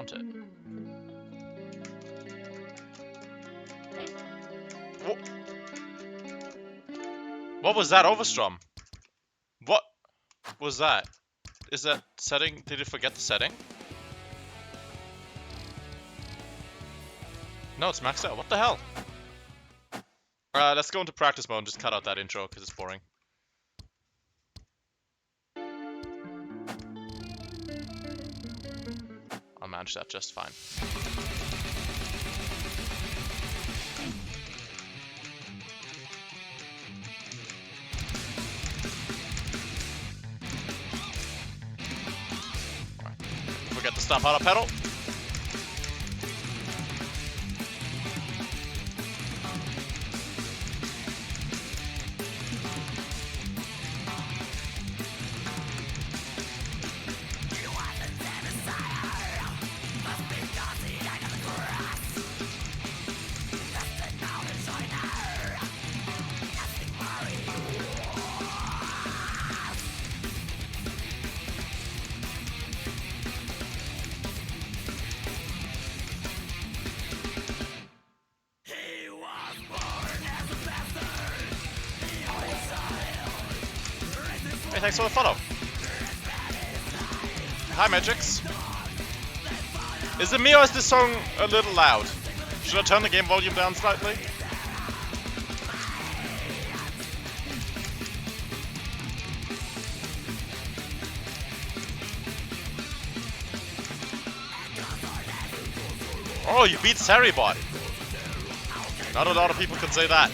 want it. What was that, Overstrom? What was that? Is that setting? Did it forget the setting? No, it's maxed out. What the hell? Let's go into practice mode and just cut out that intro because it's boring. I'll manage that just fine. Forget to stomp out a pedal. Hey, thanks for the follow. Hi, Magix. Is it me or is this song a little loud? Should I turn the game volume down slightly? Oh, you beat Saribot. Not a lot of people can say that.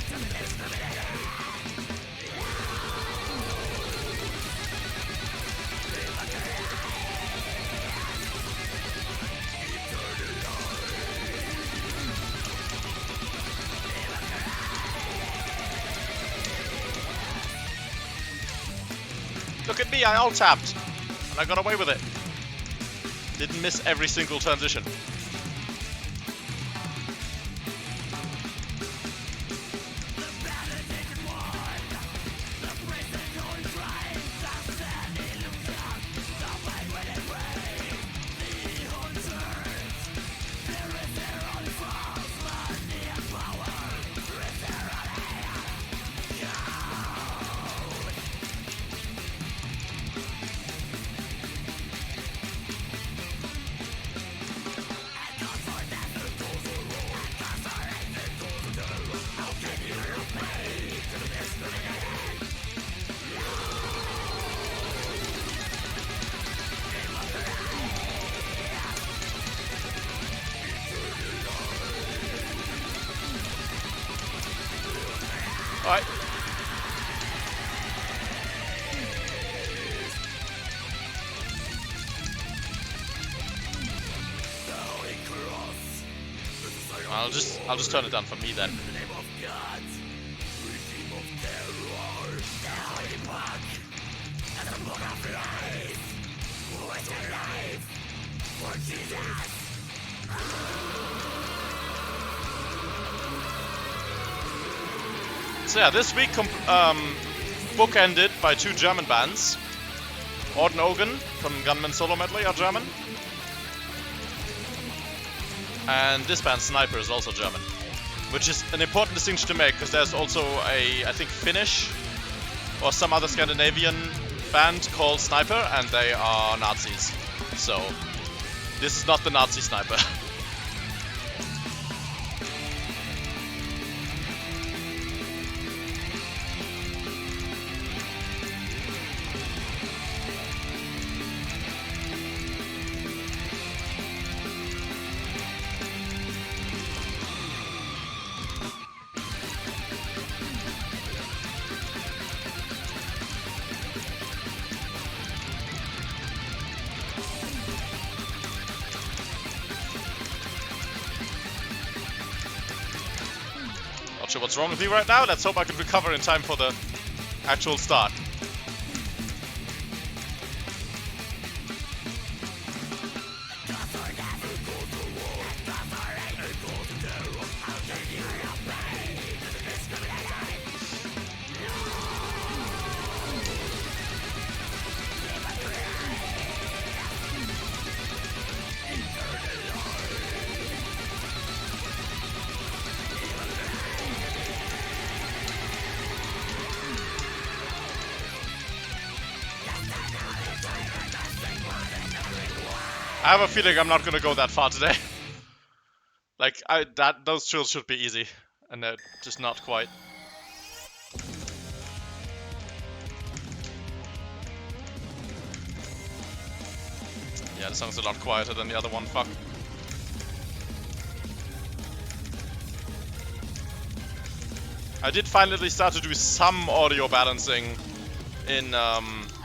Look at me, I alt-tapped, and I got away with it. Didn't miss every single transition. Alright. I'll just turn it down for me then. So yeah, this week bookended by two German bands. Orden Ogen from Gunman Solo Medley are German. And this band, Sniper, is also German. Which is an important distinction to make, because there's also a, I think, Finnish or some other Scandinavian band called Sniper, and they are Nazis. So, this is not the Nazi Sniper. Not sure what's wrong with me right now. Let's hope I can recover in time for the actual start. I have a feeling I'm not gonna go that far today. Like, those trills should be easy, and they're just not quite. Yeah, the song's a lot quieter than the other one, fuck. I did finally start to do some audio balancing in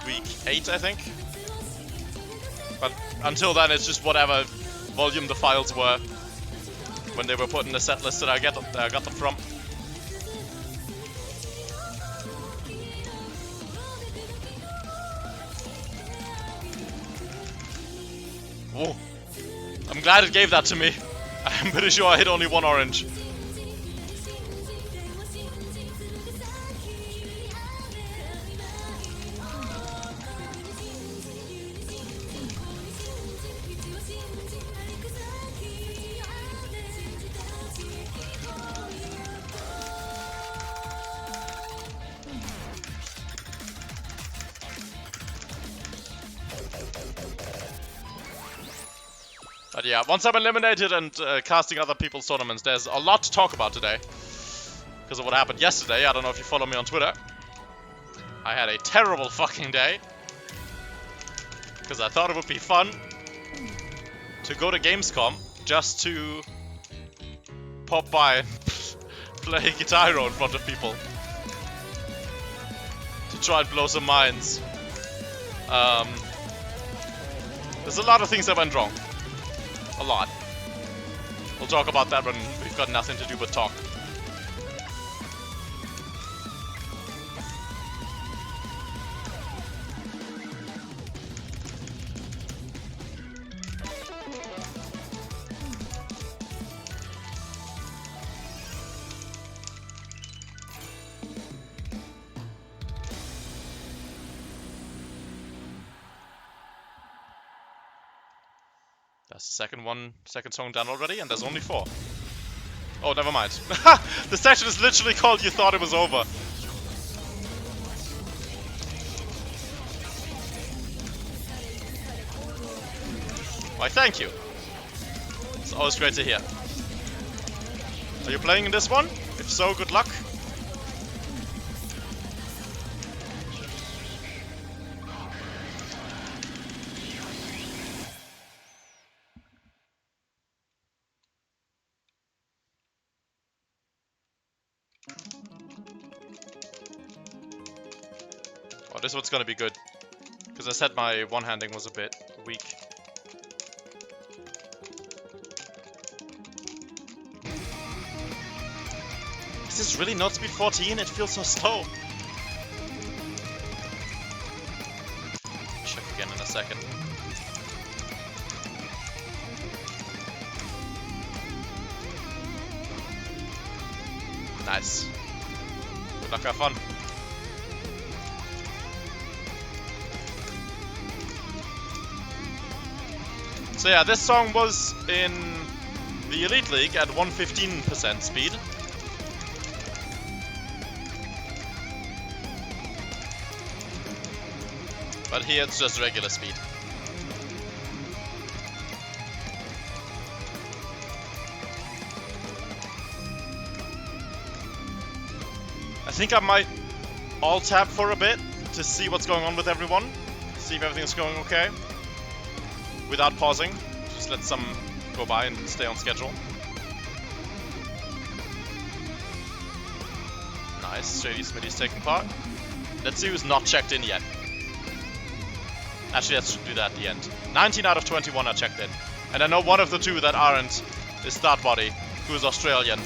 week 8, I think. But until then, it's just whatever volume the files were when they were put in the set list that I got them from. Whoa. I'm glad it gave that to me. I'm pretty sure I hit only one orange. But yeah, once I'm eliminated and casting other people's tournaments, there's a lot to talk about today. Because of what happened yesterday. I don't know if you follow me on Twitter. I had a terrible fucking day. Because I thought it would be fun to go to Gamescom just to pop by and play Guitar Hero in front of people. To try and blow some minds. There's a lot of things that went wrong. A lot. We'll talk about that when we've got nothing to do but talk. That's the second song done already, and there's only 4. Oh, never mind. The session is literally called You Thought It Was Over. Why, thank you. It's always great to hear. Are you playing in this one? If so, good luck. Oh, this one's gonna be good. Because I said my one-handing was a bit weak. Is this really not speed 14? It feels so slow. Check again in a second. Nice. Good luck, have fun. So yeah, this song was in the Elite League at 115% speed. But here it's just regular speed. I think I might alt-tab for a bit to see what's going on with everyone. See if everything's going okay. Without pausing. Just let some go by and stay on schedule. Nice, JD Smitty's taking part. Let's see who's not checked in yet. Actually, let's do that at the end. 19 out of 21 are checked in. And I know one of the 2 that aren't is Startbody, who is Australian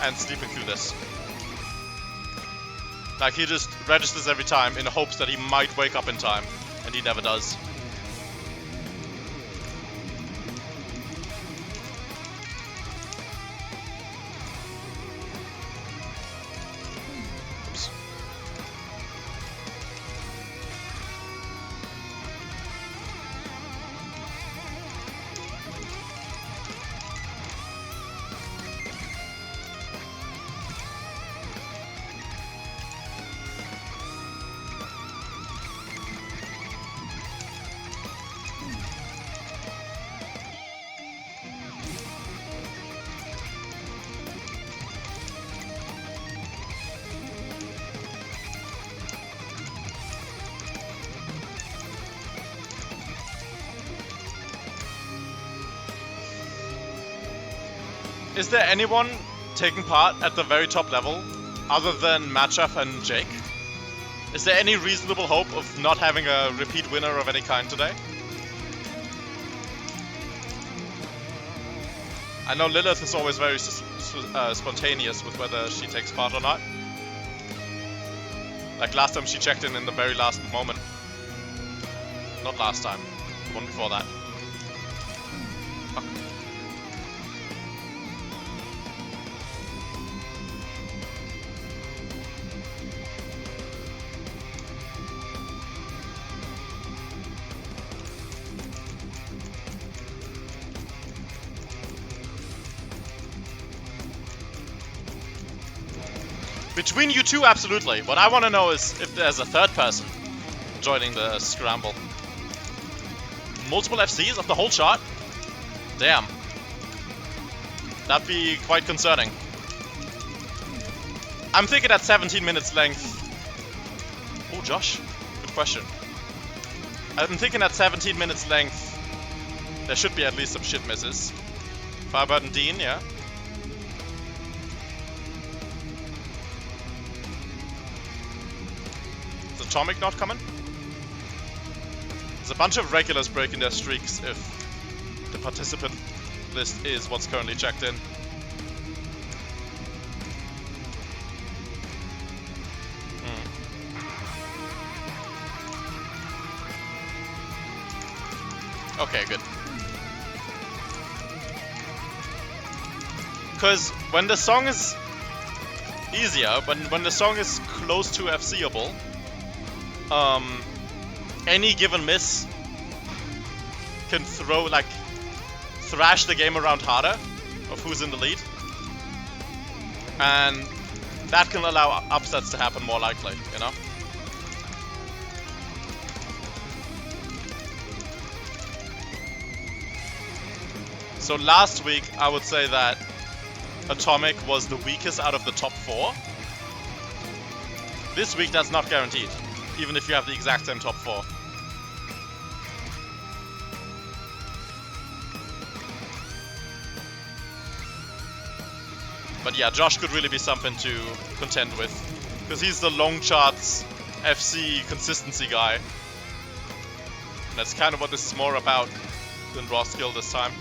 and sleeping through this. Like, he just registers every time in hopes that he might wake up in time, and he never does. Is there anyone taking part at the very top level other than Matchaf and Jake? Is there any reasonable hope of not having a repeat winner of any kind today? I know Lilith is always very spontaneous with whether she takes part or not. Like last time she checked in the very last moment. Not last time, the one before that. Fuck. Between you two, absolutely. What I want to know is if there's a third person joining the scramble. Multiple FCs of the whole shot? Damn. That'd be quite concerning. I'm thinking at 17 minutes length. Oh, Josh. Good question. I'm thinking at 17 minutes length, there should be at least some shit misses. Firebird and Dean, yeah. Atomic not coming? There's a bunch of regulars breaking their streaks if the participant list is what's currently checked in. Okay, good. Because when the song is easier, when the song is close to FCable, any given miss can thrash the game around harder of who's in the lead, and that can allow upsets to happen more likely, you know? So last week I would say that Atomic was the weakest out of the top 4. This week that's not guaranteed, even if you have the exact same top 4. But yeah, Josh could really be something to contend with, because he's the long charts FC consistency guy. And that's kind of what this is more about than raw skill this time.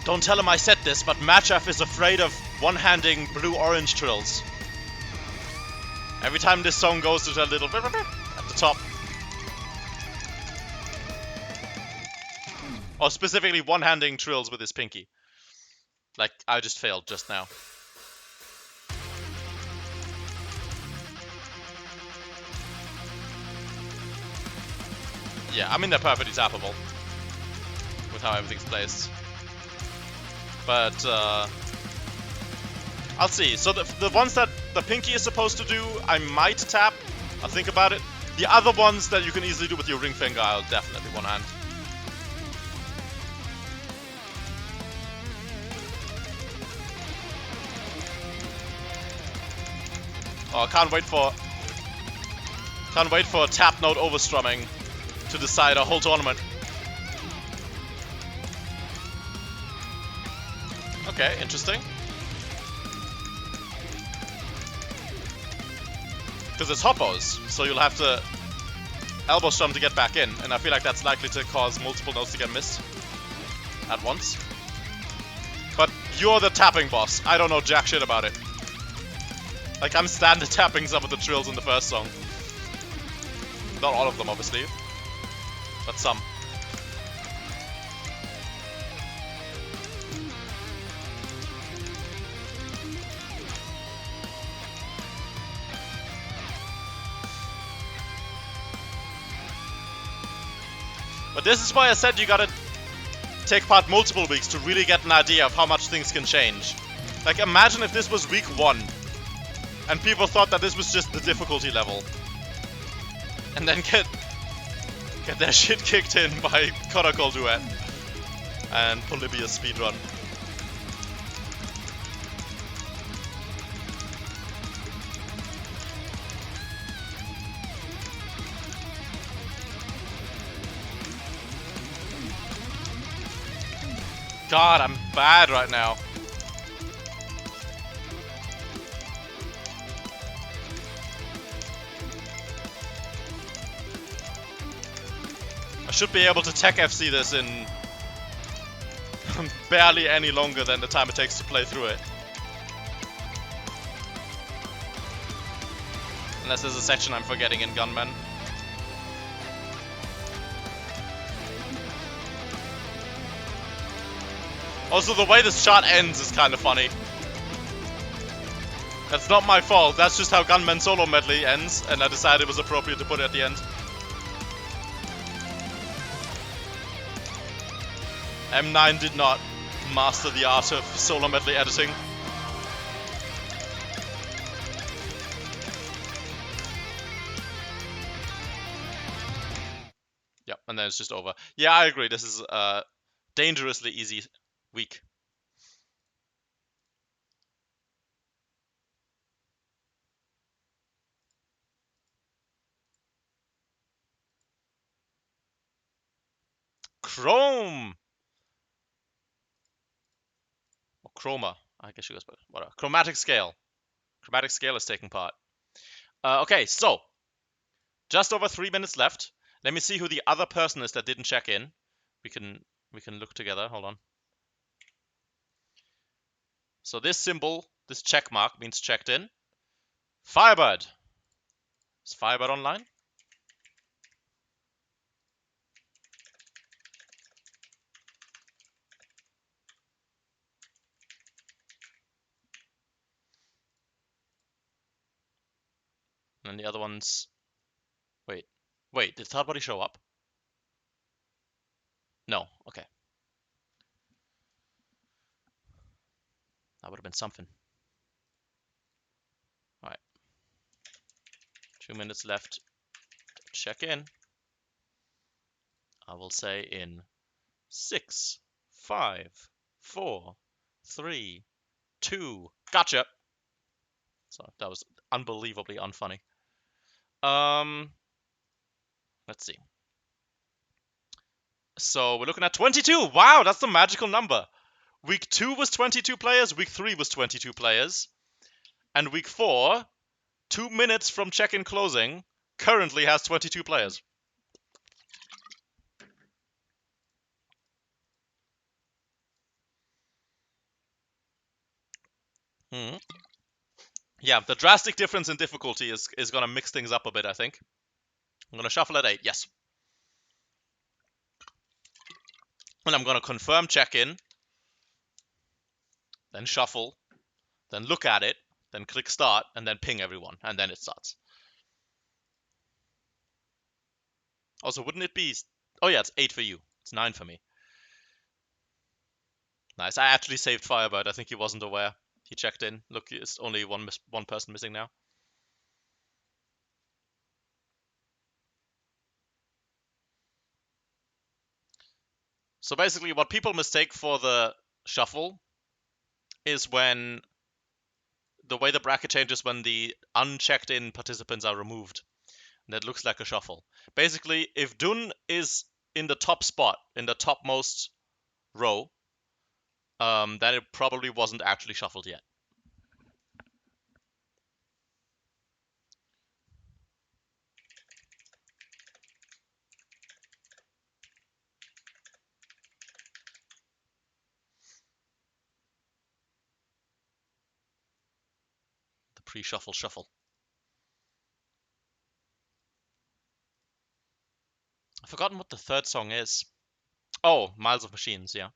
Don't tell him I said this, but Matchaf is afraid of one-handing blue-orange trills. Every time this song goes to that little at the top. Or specifically one-handing trills with his pinky. Like, I just failed just now. Yeah, I mean they're perfectly tappable with how everything's placed. But I'll see. So the ones that the pinky is supposed to do, I might tap. I'll think about it. The other ones that you can easily do with your ring finger, I'll definitely one hand. Oh, can't wait for tap note overstrumming to decide a whole tournament. Okay, interesting. Because it's hoppos, so you'll have to elbow strum to get back in, and I feel like that's likely to cause multiple notes to get missed at once. But you're the tapping boss. I don't know jack shit about it. Like, I'm standard tapping some of the trills in the first song. Not all of them, obviously, but some. But this is why I said you gotta take part multiple weeks to really get an idea of how much things can change. Like, imagine if this was week 1 and people thought that this was just the difficulty level, and then get their shit kicked in by Protocol Duet. and Polybius speedrun. God, I'm bad right now. I should be able to tech FC this in barely any longer than the time it takes to play through it. Unless there's a section I'm forgetting in Gunman. Also, the way this shot ends is kind of funny. That's not my fault, that's just how Gunman Solo Medley ends, and I decided it was appropriate to put it at the end. M9 did not master the art of Solo Medley editing. Yep, and then it's just over. Yeah, I agree, this is a dangerously easy week. Chrome! Or Chroma, I guess you guys, whatever. Chromatic Scale. Chromatic Scale is taking part. Okay, so just over 3 minutes left. Let me see who the other person is that didn't check in. We can look together. Hold on. So this symbol, this check mark, means checked in. Firebird. Is Firebird online? And the other ones. Wait. Did Third Body show up? No. Okay. That would have been something. All right. 2 minutes left. Check in. I will say in 6, 5, 4, 3, 2. Gotcha. So that was unbelievably unfunny. Let's see. So we're looking at 22. Wow, that's the magical number. Week 2 was 22 players. Week 3 was 22 players. And week 4, 2 minutes from check-in closing, currently has 22 players. Yeah, the drastic difference in difficulty is going to mix things up a bit, I think. I'm going to shuffle at 8, yes. And I'm going to confirm check-in, then shuffle, then look at it, then click start, and then ping everyone, and then it starts. Also, wouldn't it be... Oh yeah, it's 8 for you. It's 9 for me. Nice. I actually saved Firebird. I think he wasn't aware. He checked in. Look, it's only one person missing now. So basically, what people mistake for the shuffle is when the way the bracket changes when the unchecked in participants are removed. And that looks like a shuffle. Basically, if Dun is in the top spot, in the topmost row, then it probably wasn't actually shuffled yet. The pre-shuffle shuffle. I've forgotten what the third song is. Oh, Miles of Machines, yeah.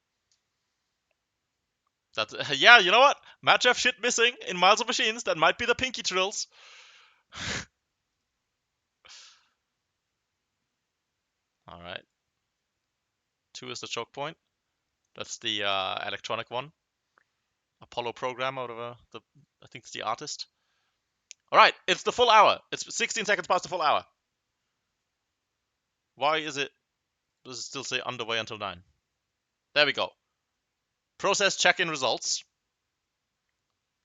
That, yeah, you know what? Match F shit missing in Miles of Machines. That might be the Pinky Trills. Alright. 2 is the choke point. That's the electronic one. Apollo program out of I think it's the artist. Alright, it's the full hour. It's 16 seconds past the full hour. Why does it still say underway until 9? There we go. Process check-in results.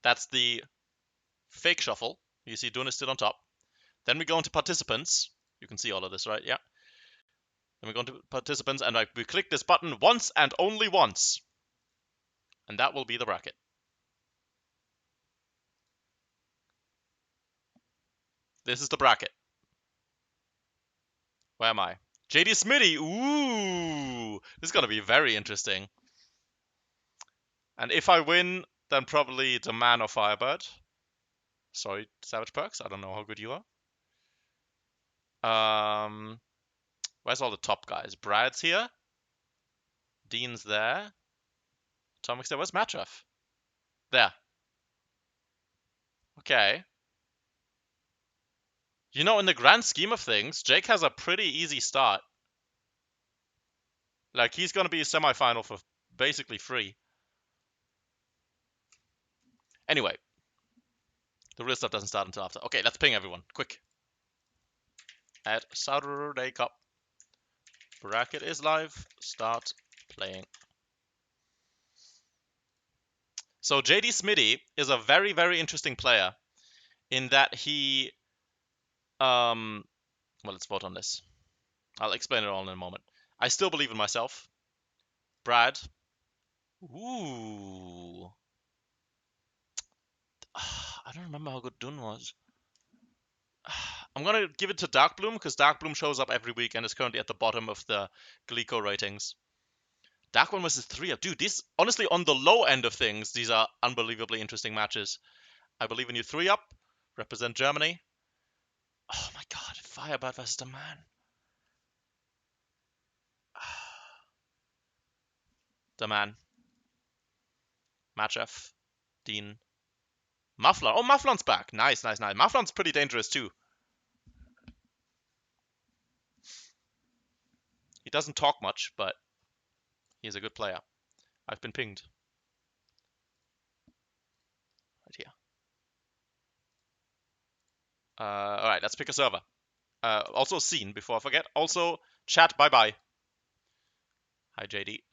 That's the fake shuffle. You see Dune is still on top. Then we go into participants. You can see all of this, right? Yeah. Then we go into participants, and we click this button once and only once. And that will be the bracket. This is the bracket. Where am I? JD Smitty! Ooh! This is gonna be very interesting. And if I win, then probably the man or Firebird. Sorry, Savage Perks. I don't know how good you are. Where's all the top guys? Brad's here. Dean's there. Tomic's there. Where's Matraf? There. Okay. You know, in the grand scheme of things, Jake has a pretty easy start. Like, he's gonna be a semi-final for basically free. Anyway. The real stuff doesn't start until after. Okay, let's ping everyone. Quick. At Saturday Cup. Bracket is live. Start playing. So JD Smitty is a very, very interesting player in that he... well, let's vote on this. I'll explain it all in a moment. I still believe in myself. Brad. Ooh. I don't remember how good Dun was. I'm gonna give it to Darkbloom because Darkbloom shows up every week and is currently at the bottom of the Glico ratings. Darkbloom versus 3-up. Dude, these, honestly, on the low end of things, these are unbelievably interesting matches. I believe in you 3-up. Represent Germany. Oh my god, Firebird versus the man. The man. Matchef. Dean. Mufflon. Oh, Mufflon's back. Nice, nice, nice. Mufflon's pretty dangerous too. He doesn't talk much, but he's a good player. I've been pinged. Right here. Alright, let's pick a server. Also scene, before I forget. Also, chat, bye-bye. Hi, JD.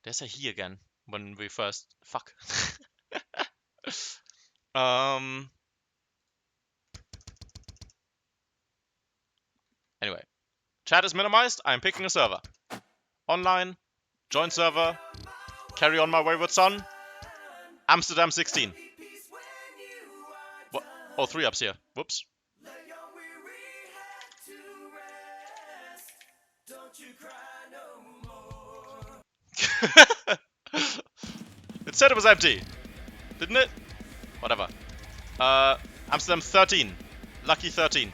There's a he again, when we first... Fuck. Anyway. Chat is minimized. I'm picking a server. Online. Join server. Carry on my wayward son. Amsterdam 16. What? Oh, 3-ups here. Whoops. It said it was empty. Didn't it? Whatever. Amsterdam 13. Lucky 13.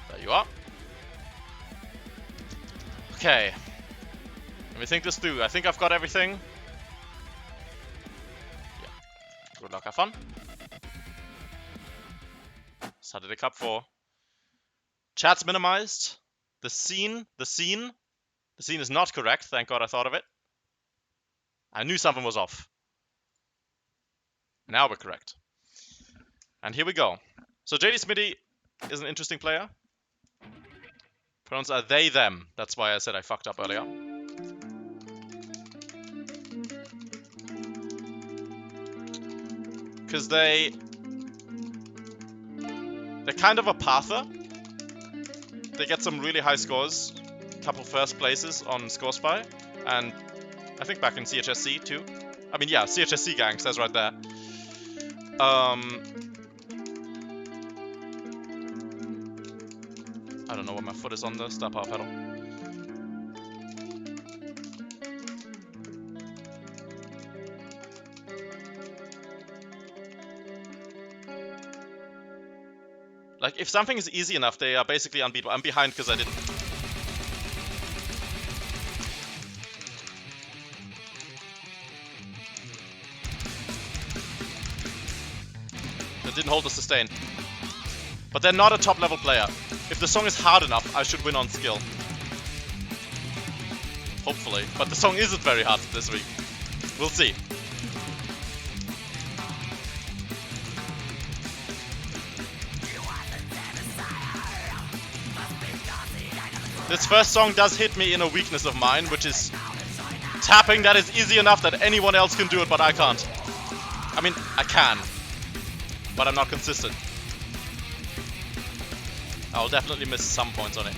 There you are. Okay. Let me think this through. I think I've got everything. Yeah. Good luck, have fun. Saturday Cup 4. Chat's minimized. The scene is not correct. Thank God I thought of it. I knew something was off. Now we're correct. And here we go. So JD Smitty is an interesting player. Pronouns are they, them. That's why I said I fucked up earlier. Because they're kind of a pather. They get some really high scores. Couple first places on ScoreSpy. And I think back in CHSC too. I mean, yeah, CHSC gang says right there. I don't know what my foot is on the star power pedal. Like, if something is easy enough, they are basically unbeatable. I'm behind because I didn't. That didn't hold the sustain. But they're not a top level player. If the song is hard enough, I should win on skill. hopefully. But the song isn't very hard this week. We'll see. This first song does hit me in a weakness of mine, which is tapping. That is easy enough that anyone else can do it, but I can't. I mean, I can, but I'm not consistent. I'll definitely miss some points on it.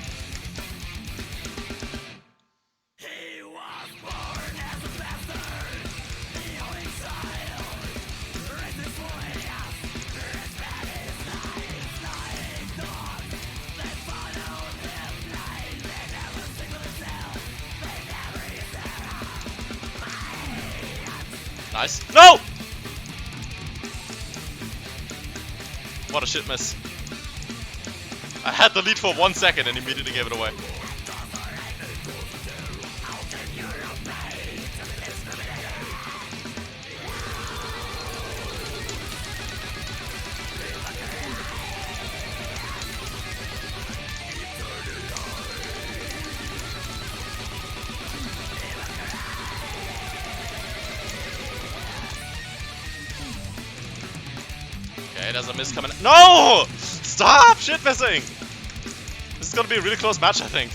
Nice. No! What a shit miss. I had the lead for 1 second and immediately gave it away. Okay, there's a miss coming. No! Stop shit missing! This is gonna be a really close match, I think.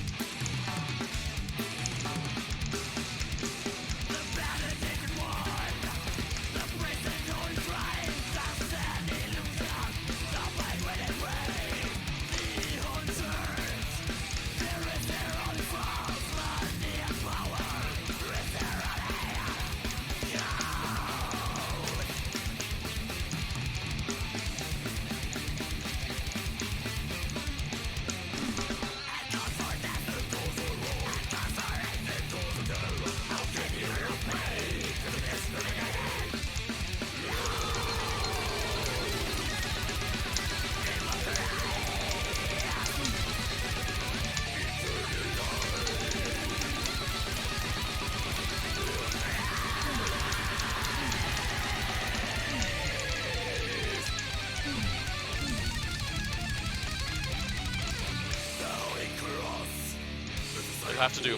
You have to do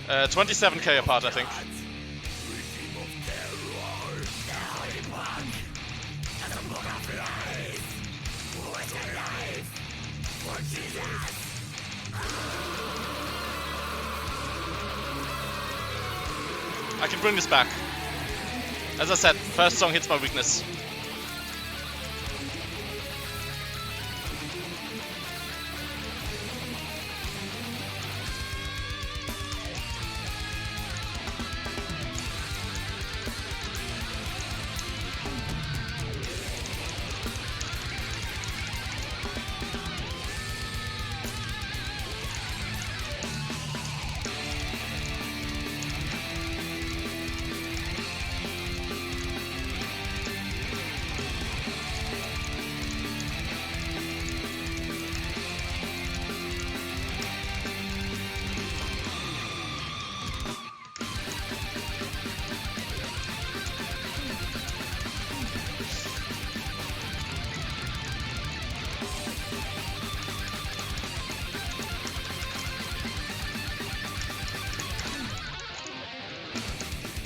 27k apart, I think. I can bring this back. As I said, first song hits my weakness.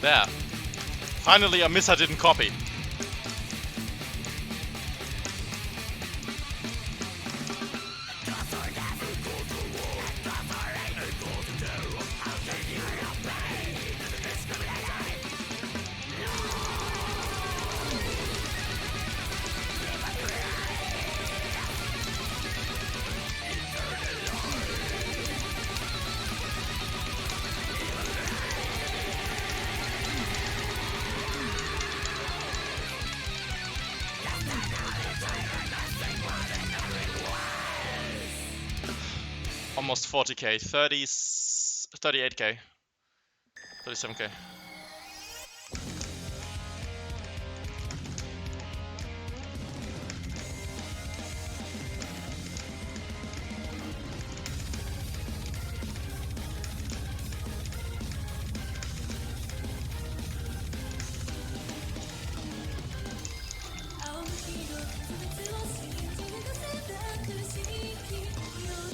There. Finally, a miss I didn't copy. Almost 40k, 38k, 37k.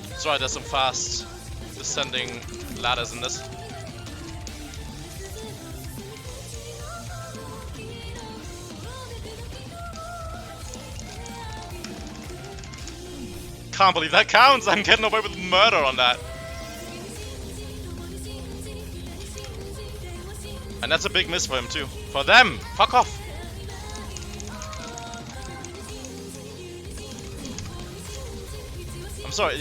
That's right, there's some fast descending ladders in this. Can't believe that counts. I'm getting away with murder on that. And that's a big miss for him too. For them! Fuck off! I'm sorry,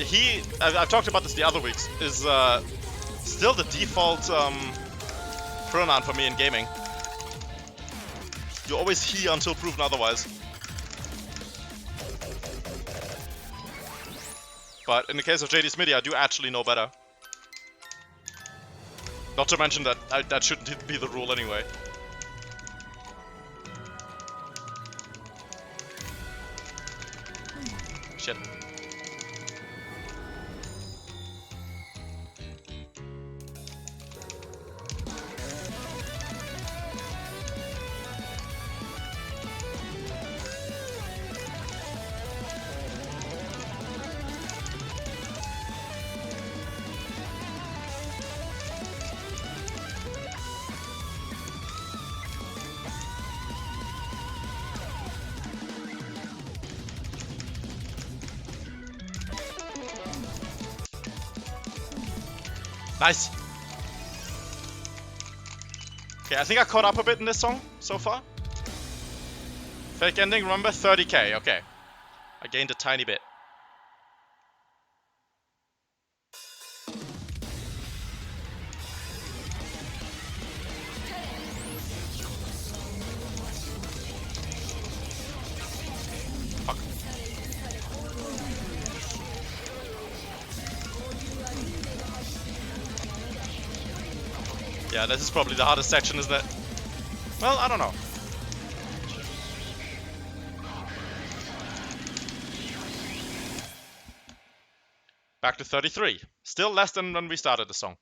I've talked about this the other weeks, is still the default pronoun for me in gaming. You always he until proven otherwise. But in the case of JD Smitty, I do actually know better. Not to mention that that shouldn't be the rule anyway. Shit. Nice! Okay, I think I caught up a bit in this song so far. Fake ending, remember? 30k, okay. I gained a tiny bit. Fuck. Yeah, this is probably the hardest section, isn't it? Well, I don't know. Back to 33. Still less than when we started the song.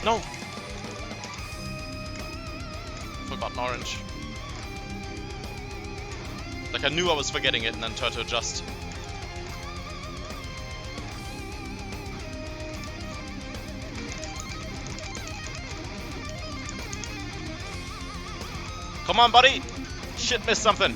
No! Forgotten orange. Like I knew I was forgetting it and then tried to adjust. Come on, buddy! Shit, missed something.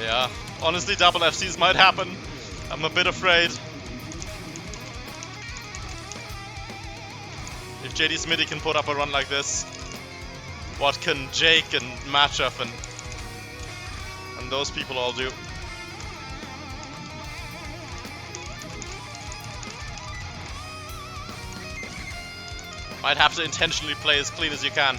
Yeah, honestly, double FCs might happen. I'm a bit afraid. If JD Smitty can put up a run like this, what can Jake and Matchup and those people all do? Might have to intentionally play as clean as you can.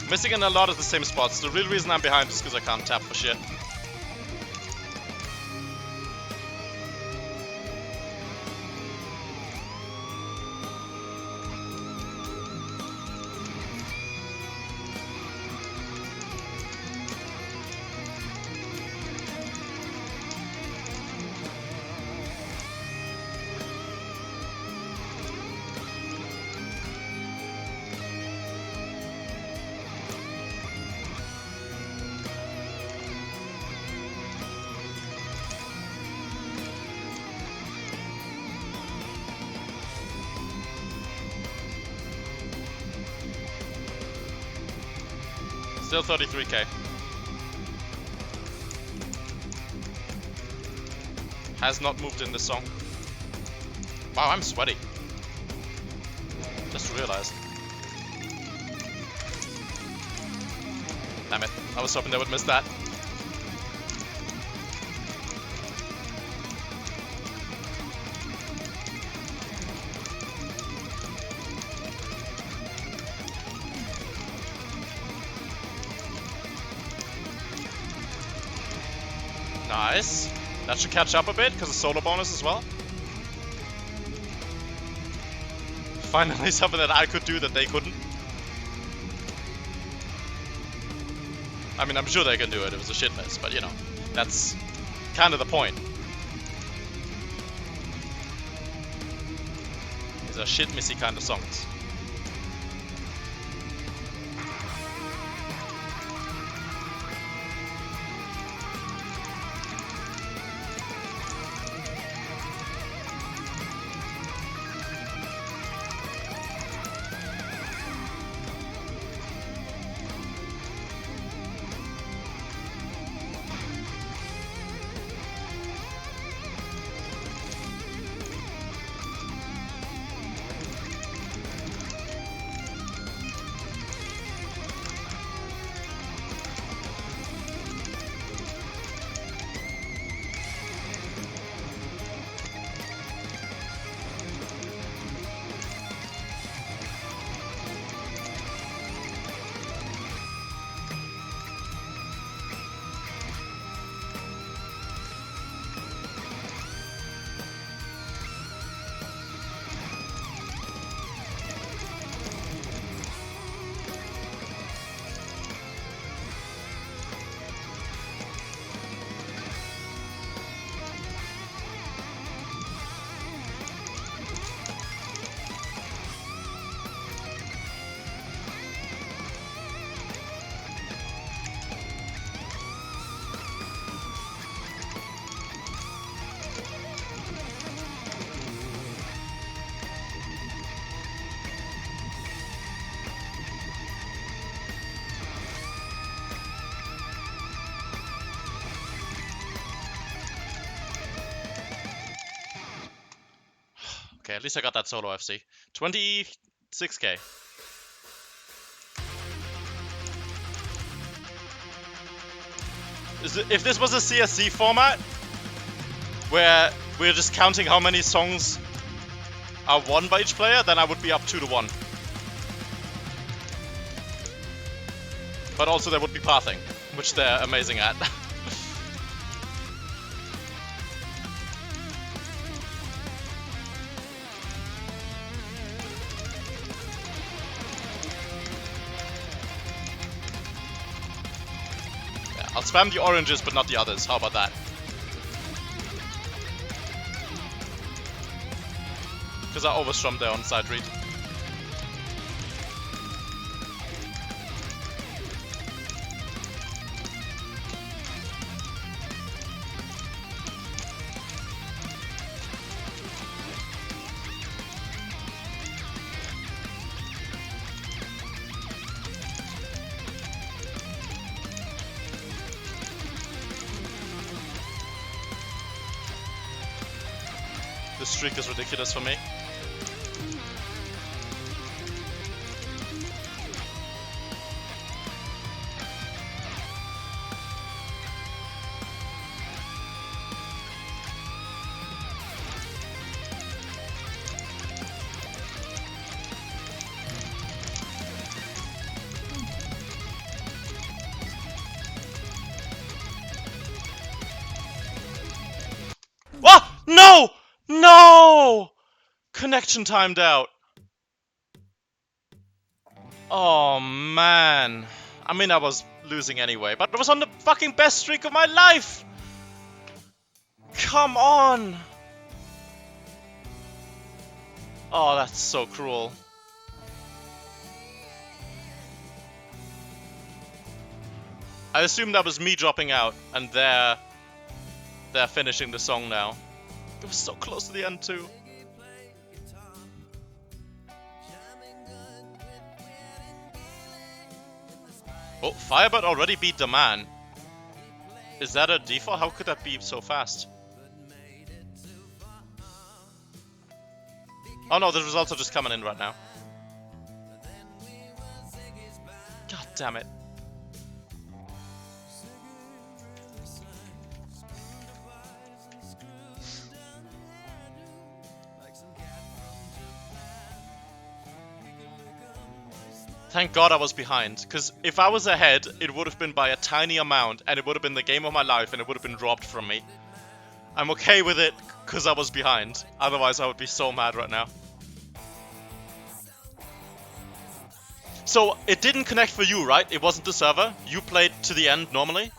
Missing in a lot of the same spots. The real reason I'm behind is because I can't tap for shit. Still 33k. Has not moved in this song. Wow, I'm sweaty. Just realized. Damn it. I was hoping they would miss that. Nice. That should catch up a bit, because of solo bonus as well. Finally something that I could do that they couldn't. I mean, I'm sure they can do it. It was a shit miss, but you know, that's kind of the point. These are shit missy kind of songs. Okay, at least I got that solo FC. 26k. If this was a CSC format, where we're just counting how many songs are won by each player, then I would be up 2-1. But also there would be pathing, which they're amazing at. I'll spam the oranges, but not the others. How about that? Because I overstrummed there on side read. This streak is ridiculous for me. What? No! No! Connection timed out. Oh man. I mean, I was losing anyway, but I was on the fucking best streak of my life! Come on! Oh, that's so cruel. I assume that was me dropping out, and they're finishing the song now. It was so close to the end too. Oh, Firebird already beat the man. Is that a default? How could that be so fast? Oh no, the results are just coming in right now. God damn it. Thank God I was behind, because if I was ahead, it would have been by a tiny amount, and it would have been the game of my life, and it would have been dropped from me. I'm okay with it, because I was behind. Otherwise, I would be so mad right now. So, it didn't connect for you, right? It wasn't the server? You played to the end normally?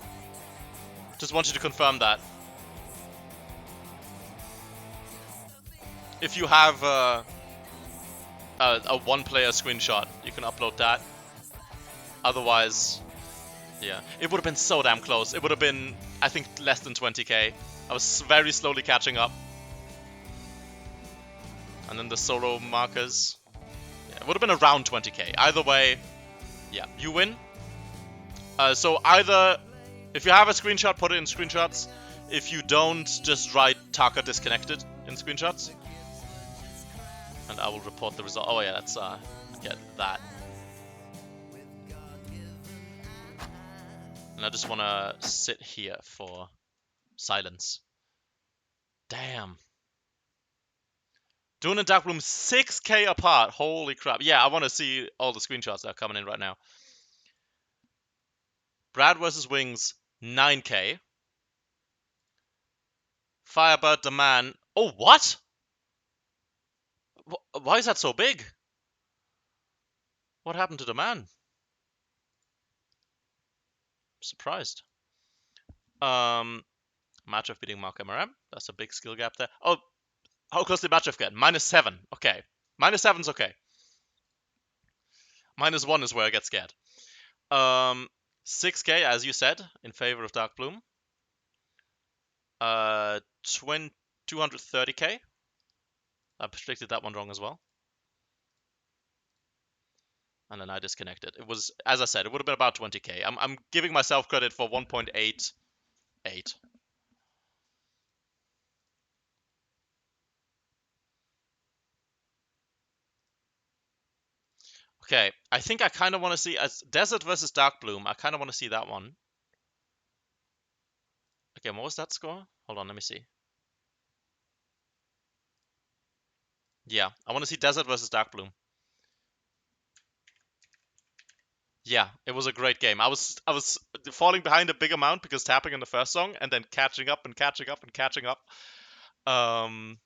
Just want you to confirm that. If you have a one-player screenshot, you can upload that. Otherwise, yeah. It would have been so damn close. It would have been, I think, less than 20k. I was very slowly catching up. And then the solo markers. Yeah, it would have been around 20k. Either way, yeah, you win. So either, if you have a screenshot, put it in screenshots. If you don't, just write Taka disconnected in screenshots. And I will report the result. Oh yeah, let's get that. And I just want to sit here for silence. Damn. Dune and Darkbloom 6k apart. Holy crap. Yeah, I want to see all the screenshots that are coming in right now. Brad versus Wings 9k. Firebird the man. Oh, what? Why is that so big? What happened to the man? I'm surprised. Matchup beating Mark MRM. That's a big skill gap there. Oh, how close did Matchup get? -7. Okay. -7's okay. -1 is where I get scared. 6k, as you said, in favor of Darkbloom. 230k. I predicted that one wrong as well. And then I disconnected. It was, as I said, it would have been about 20k. I'm giving myself credit for 1.88. Okay, I think I kind of want to see as Desert versus Darkbloom. I kind of want to see that one. Okay, what was that score? Hold on, let me see. Yeah, I want to see Desert versus Darkbloom. Yeah, it was a great game. I was falling behind a big amount because tapping in the first song and then catching up and catching up and catching up. And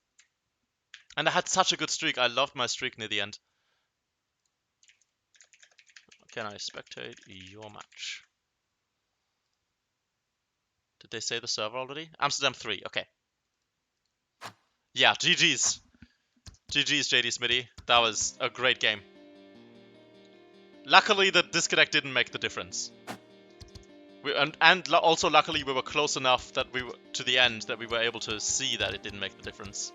I had such a good streak. I loved my streak near the end. Can I spectate your match? Did they say the server already? Amsterdam 3, okay. Yeah, GG's. GG's, JD Smitty. That was a great game. Luckily, the disconnect didn't make the difference. And also, luckily, we were close enough that we were to the end that we were able to see that it didn't make the difference.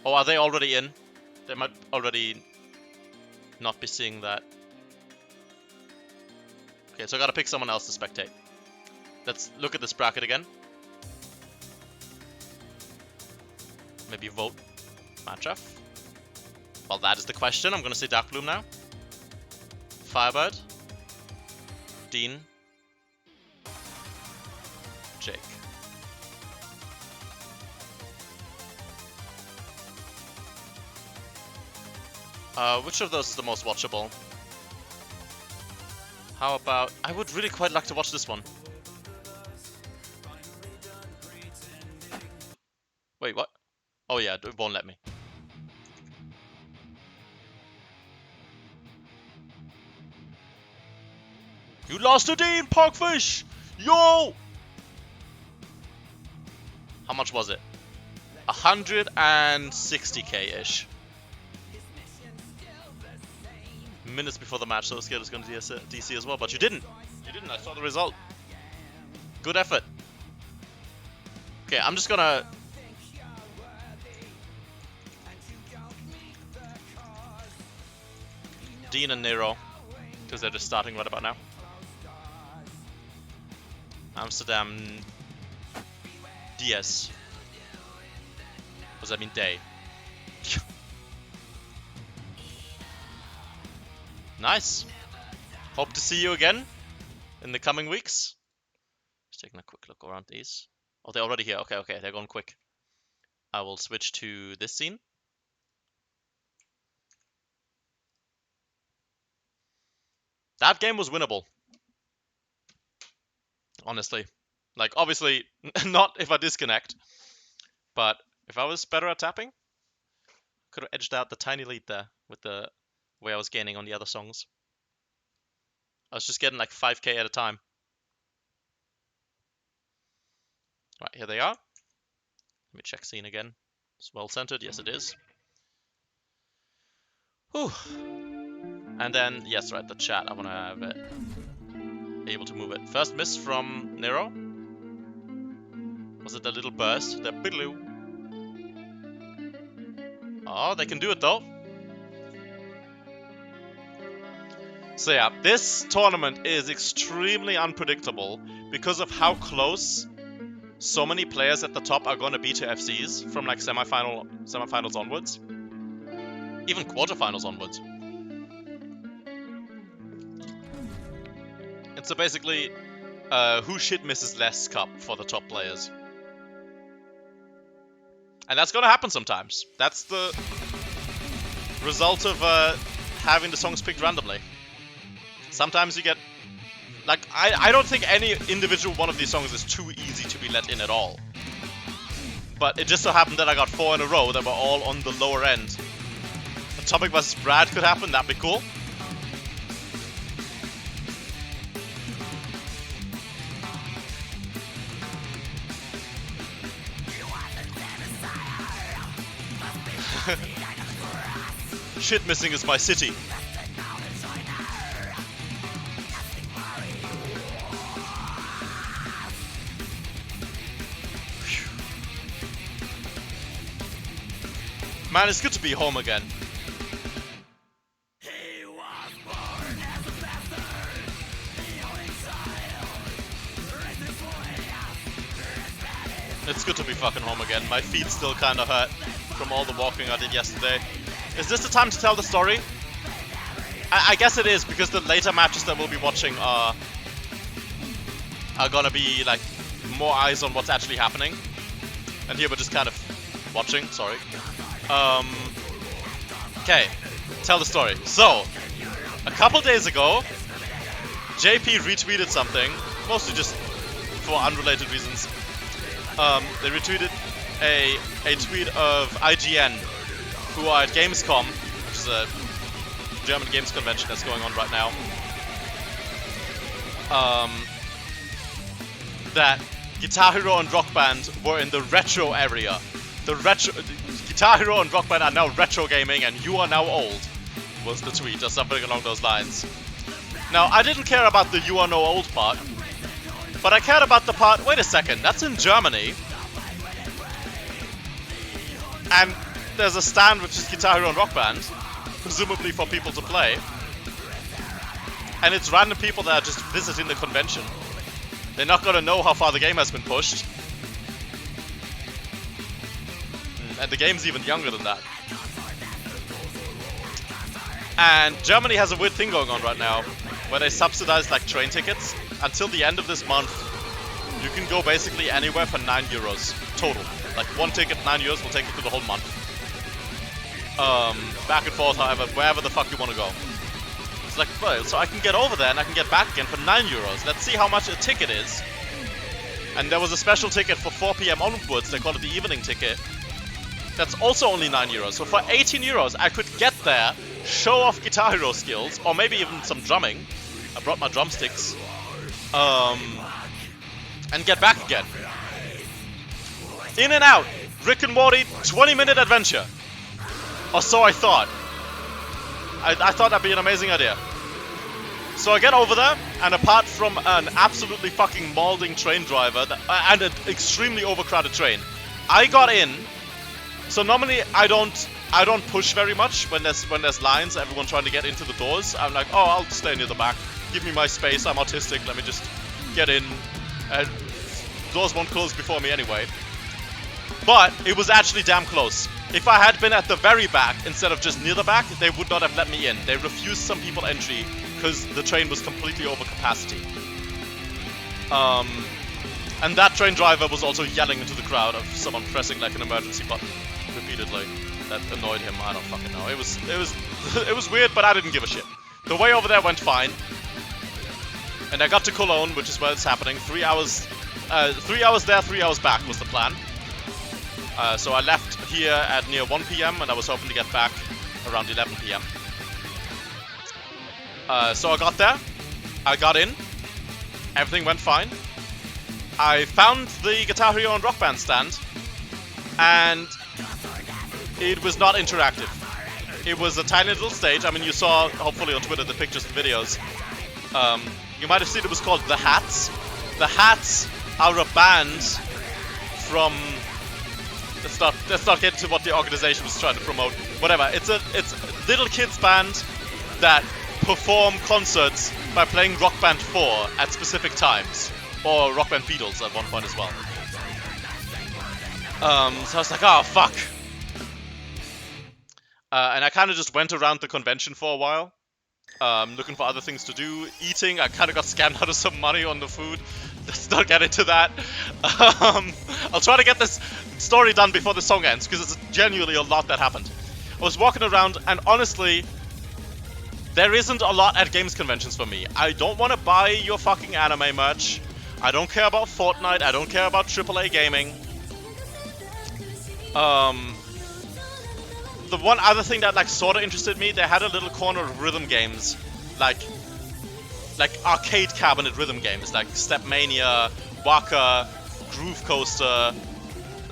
Oh, are they already in? They might already not be seeing that. Okay, so I gotta pick someone else to spectate. Let's look at this bracket again. Maybe vote Matchup. Well, that is the question. I'm gonna say Darkbloom now. Firebird. Dean. Jake. Which of those is the most watchable? How about... I would really quite like to watch this one. Wait, what? Oh yeah, it won't let me. You lost to Dean, Pogfish! Yo! How much was it? 160k-ish. Minutes before the match, so I was scared it was going to DC as well, but you didn't. You didn't, I saw the result. Good effort. Okay, I'm just gonna... Dean and Nero. Because they're just starting right about now. Amsterdam DS. Does that mean day? Nice. Hope to see you again in the coming weeks. Just taking a quick look around these. Oh, they're already here. Okay, okay, they're going quick. I will switch to this scene. That game was winnable. Honestly. Like, obviously, not if I disconnect. But if I was better at tapping, could have edged out the tiny lead there with the way I was gaining on the other songs. I was just getting like 5k at a time. Right, here they are. Let me check scene again. It's well centered. Yes, it is. Whew. And then, yes, right, the chat. I want to have it able to move it. First miss from Nero. Was it the little burst? The biddloo. Oh, they can do it though. So yeah, this tournament is extremely unpredictable because of how close so many players at the top are going to be to FCs from like semifinals onwards. Even quarterfinals onwards. And so basically, who shit misses less cup for the top players. And that's gonna happen sometimes. That's the result of having the songs picked randomly. Sometimes you get... Like, I don't think any individual one of these songs is too easy to be let in at all. But it just so happened that I got 4 in a row that were all on the lower end. Atomic vs. Brad could happen, that'd be cool. Shit missing is my city. Man, it's good to be home again. It's good to be fucking home again. My feet still kinda hurt from all the walking I did yesterday. Is this the time to tell the story? I guess it is, because the later matches that we'll be watching are gonna be like more eyes on what's actually happening. And here we're just kind of watching, sorry. Okay, tell the story. So, a couple days ago, JP retweeted something, mostly just for unrelated reasons. They retweeted a tweet of IGN, who are at Gamescom, which is a German games convention that's going on right now. That Guitar Hero and Rock Band were in the retro area. Guitar Hero and Rock Band are now retro gaming, and you are now old, was the tweet, or something along those lines. Now, I didn't care about the you are no old part, but I cared about the part, wait a second, that's in Germany. And there's a stand which is Guitar Hero and Rock Band, presumably for people to play. And it's random people that are just visiting the convention. They're not gonna know how far the game has been pushed. And the game's even younger than that. And Germany has a weird thing going on right now, where they subsidize like train tickets. Until the end of this month, you can go basically anywhere for €9 total. Like one ticket, €9 will take you through the whole month. Back and forth, however, wherever the fuck you want to go. It's like, well, so I can get over there and I can get back again for €9. Let's see how much a ticket is. And there was a special ticket for 4 PM onwards, they call it the evening ticket. That's also only €9. So for €18, I could get there, show off Guitar Hero skills, or maybe even some drumming. I brought my drumsticks. And get back again. In and out. Rick and Morty, 20-minute adventure. Or so I thought. I thought that'd be an amazing idea. So I get over there, and apart from an absolutely fucking mauling train driver and an extremely overcrowded train, I got in. So normally I don't I don't push very much when there's lines, everyone trying to get into the doors. I'm like, oh, I'll stay near the back. Give me my space, I'm autistic, let me just get in. Doors won't close before me anyway. But it was actually damn close. If I had been at the very back instead of just near the back, they would not have let me in. They refused some people entry because the train was completely over capacity. And that train driver was also yelling into the crowd of someone pressing like an emergency button repeatedly. That annoyed him. I don't fucking know. It was weird, but I didn't give a shit. The way over there went fine, and I got to Cologne, which is where it's happening. 3 hours, 3 hours there, 3 hours back was the plan. So I left here at near 1 PM, and I was hoping to get back around 11 PM. So I got there, I got in, everything went fine. I found the Guitar Hero and Rock Band stand, and it was not interactive. It was a tiny little stage. I mean, you saw, hopefully on Twitter, the pictures and videos. You might have seen it was called The Hats. The Hats are a band from... Let's not get into what the organization was trying to promote. Whatever. It's a little kids band that perform concerts by playing Rock Band 4 at specific times. Or Rock Band Beatles at one point as well. So I was like, oh, fuck. And I kind of just went around the convention for a while. Looking for other things to do. Eating, I kind of got scammed out of some money on the food. Let's not get into that. I'll try to get this story done before the song ends, because it's genuinely a lot that happened. I was walking around, and honestly, there isn't a lot at games conventions for me. I don't want to buy your fucking anime merch. I don't care about Fortnite. I don't care about AAA gaming. The one other thing that like sort of interested me, they had a little corner of rhythm games, like arcade cabinet rhythm games, like Stepmania, Waka, Groove Coaster,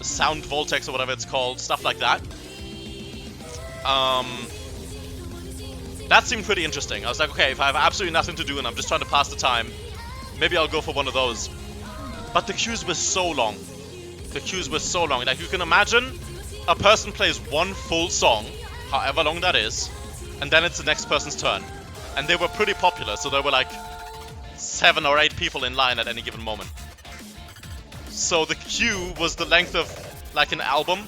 Sound Voltex or whatever it's called, stuff like that. That seemed pretty interesting. I was like, okay, if I have absolutely nothing to do and I'm just trying to pass the time, maybe I'll go for one of those. But the queues were so long. The queues were so long. Like, you can imagine a person plays one full song, however long that is, and then it's the next person's turn. And they were pretty popular, so there were like 7 or 8 people in line at any given moment. So the queue was the length of like an album.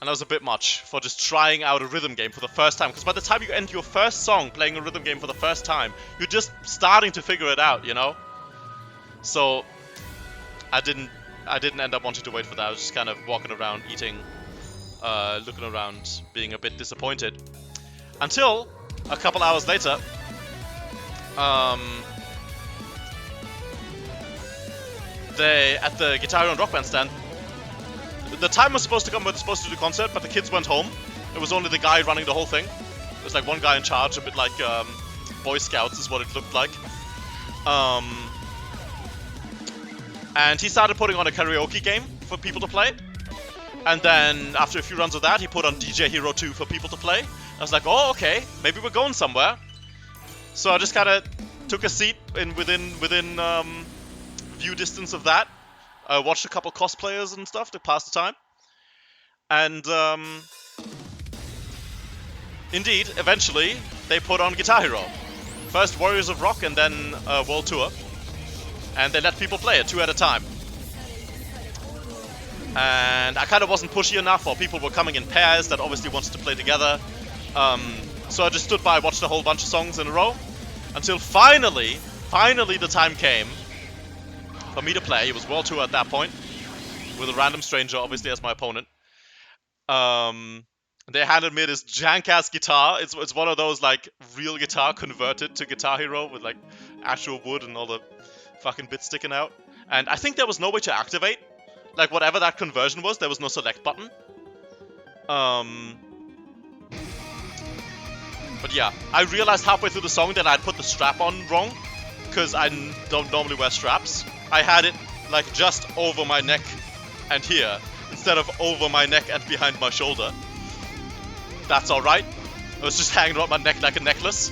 And that was a bit much for just trying out a rhythm game for the first time. Because by the time you end your first song playing a rhythm game for the first time, you're just starting to figure it out, you know? So I didn't end up wanting to wait for that. I was just kind of walking around, eating, looking around, being a bit disappointed. Until a couple hours later, at the Guitar Hero and Rock Band stand, the time was supposed to come when they were supposed to do the concert, but the kids went home. It was only the guy running the whole thing. There's like one guy in charge, a bit like Boy Scouts is what it looked like. And he started putting on a karaoke game for people to play. And then after a few runs of that, he put on DJ Hero 2 for people to play. I was like, oh, okay, maybe we're going somewhere. So I just kind of took a seat within view distance of that. I watched a couple cosplayers and stuff to pass the time. And indeed, eventually, they put on Guitar Hero. First Warriors of Rock and then World Tour. And they let people play it 2 at a time. And I kind of wasn't pushy enough, or people were coming in pairs that obviously wanted to play together. So I just stood by, watched a whole bunch of songs in a row, until finally the time came for me to play. It was World Tour at that point, with a random stranger, obviously, as my opponent. They handed me this jank-ass guitar. It's one of those, like, real guitar converted to Guitar Hero, with, like, actual wood and all the fucking bits sticking out. And I think there was no way to activate. Like, whatever that conversion was, there was no select button. But yeah, I realized halfway through the song that I'd put the strap on wrong, because I don't normally wear straps. I had it, like, just over my neck and here, instead of over my neck and behind my shoulder. That's alright. It was just hanging around my neck like a necklace.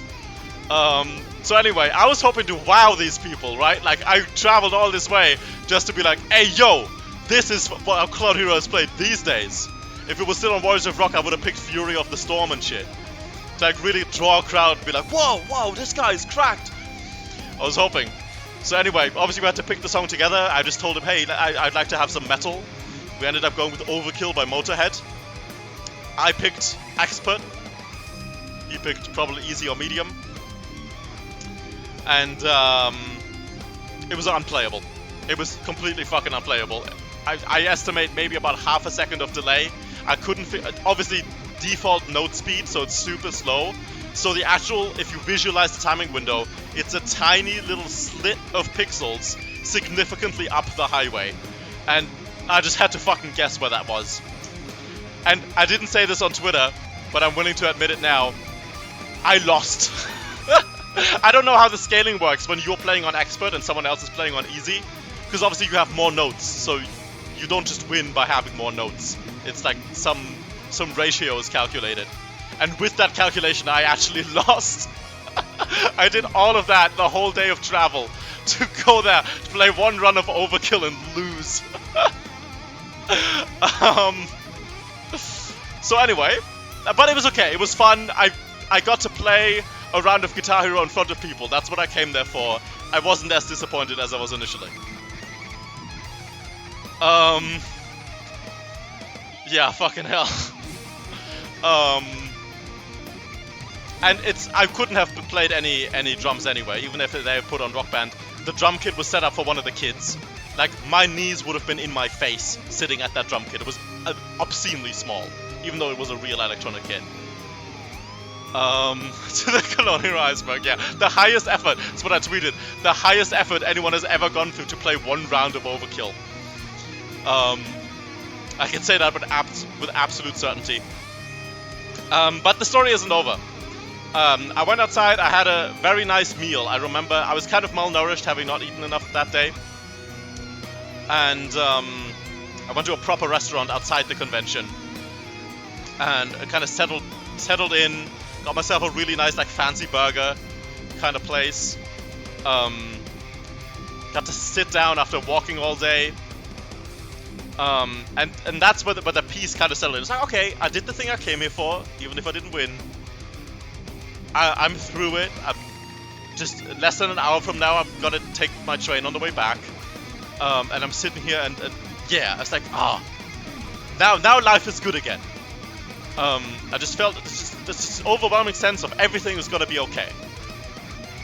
So anyway, I was hoping to wow these people, right? Like, I traveled all this way just to be like, hey, yo, this is what our Cloud Hero has played these days. If it was still on Warriors of Rock, I would have picked Fury of the Storm and shit. To like really draw a crowd and be like, whoa, this guy is cracked. I was hoping. So anyway, obviously we had to pick the song together. I just told him, hey, I'd like to have some metal. We ended up going with Overkill by Motorhead. I picked Expert. He picked probably Easy or Medium. And it was unplayable. It was completely fucking unplayable. I estimate maybe about half a second of delay. I couldn't obviously default note speed, so it's super slow. So the actual, if you visualize the timing window, it's a tiny little slit of pixels significantly up the highway. And I just had to fucking guess where that was. And I didn't say this on Twitter, but I'm willing to admit it now. I lost. I don't know how the scaling works when you're playing on Expert and someone else is playing on Easy. Because obviously you have more notes, so you don't just win by having more notes. It's like some ratio is calculated. And with that calculation, I actually lost. I did all of that the whole day of travel to go there to play one run of Overkill and lose. So anyway, but it was okay. It was fun. I got to play a round of Guitar Hero in front of people. That's what I came there for. I wasn't as disappointed as I was initially. Yeah, fucking hell. And I couldn't have played any drums anyway, even if they put on Rock Band. The drum kit was set up for one of the kids. Like, my knees would have been in my face sitting at that drum kit. It was obscenely small, even though it was a real electronic kit. To the Colonial Iceberg, yeah. The highest effort, that's what I tweeted. The highest effort anyone has ever gone through to play one round of Overkill. I can say that with absolute certainty. But the story isn't over. I went outside, I had a very nice meal. I remember I was kind of malnourished, having not eaten enough that day. And I went to a proper restaurant outside the convention. And I kind of settled in, got myself a really nice, like, fancy burger kind of place. Got to sit down after walking all day. And that's where the peace kind of settled in. It's like, okay, I did the thing I came here for, even if I didn't win. I'm through it. I'm just less than an hour from now, I'm gonna take my train on the way back. And I'm sitting here and yeah, I was like, now life is good again. I just felt this overwhelming sense of everything is gonna be okay.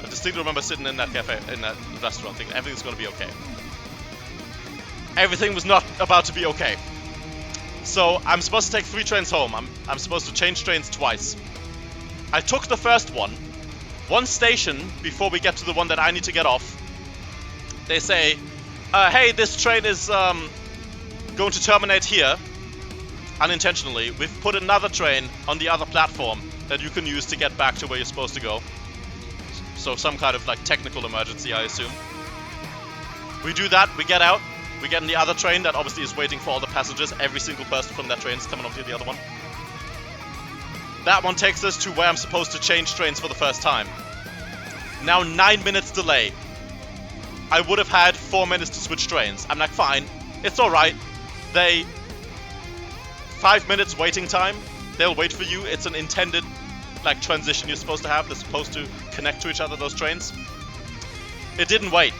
I distinctly remember sitting in that cafe, in that restaurant, thinking everything's gonna be okay. Everything was not about to be okay. So I'm supposed to take 3 trains home. I'm supposed to change trains twice. I took the first one station before we get to the one that I need to get off. They say, hey, this train is going to terminate here. Unintentionally. We've put another train on the other platform that you can use to get back to where you're supposed to go. So some kind of like technical emergency, I assume. We do that, we get out. We get in the other train that obviously is waiting for all the passengers. Every single person from that train is coming off to the other one. That one takes us to where I'm supposed to change trains for the first time. Now 9 minutes delay. I would have had 4 minutes to switch trains. I'm like, fine, it's alright. 5 minutes waiting time. They'll wait for you. It's an intended like transition you're supposed to have. They're supposed to connect to each other, those trains. It didn't wait.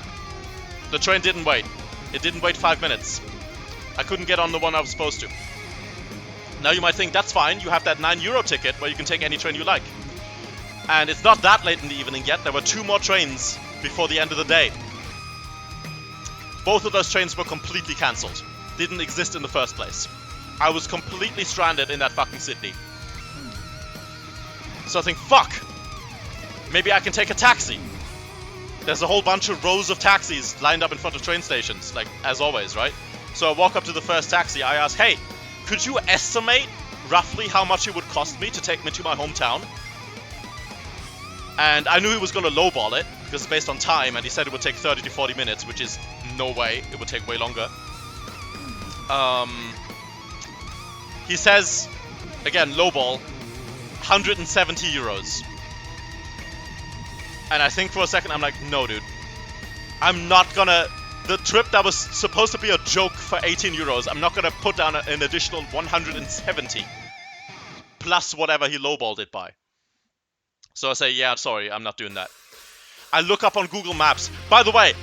The train didn't wait. It didn't wait 5 minutes. I couldn't get on the one I was supposed to. Now you might think, that's fine, you have that €9 ticket where you can take any train you like. And it's not that late in the evening yet, there were 2 more trains before the end of the day. Both of those trains were completely cancelled. Didn't exist in the first place. I was completely stranded in that fucking city. So I think, fuck! Maybe I can take a taxi. There's a whole bunch of rows of taxis lined up in front of train stations, like, as always, right? So I walk up to the first taxi, I ask, hey, could you estimate roughly how much it would cost me to take me to my hometown? And I knew he was going to lowball it, because it's based on time, and he said it would take 30 to 40 minutes, which is no way, it would take way longer. He says, again, lowball, €170. And I think for a second, I'm like, no, dude. I'm not gonna the trip that was supposed to be a joke for 18 euros, I'm not gonna put down an additional 170 plus whatever he lowballed it by. So I say, yeah, sorry, I'm not doing that. I look up on Google Maps. By the way,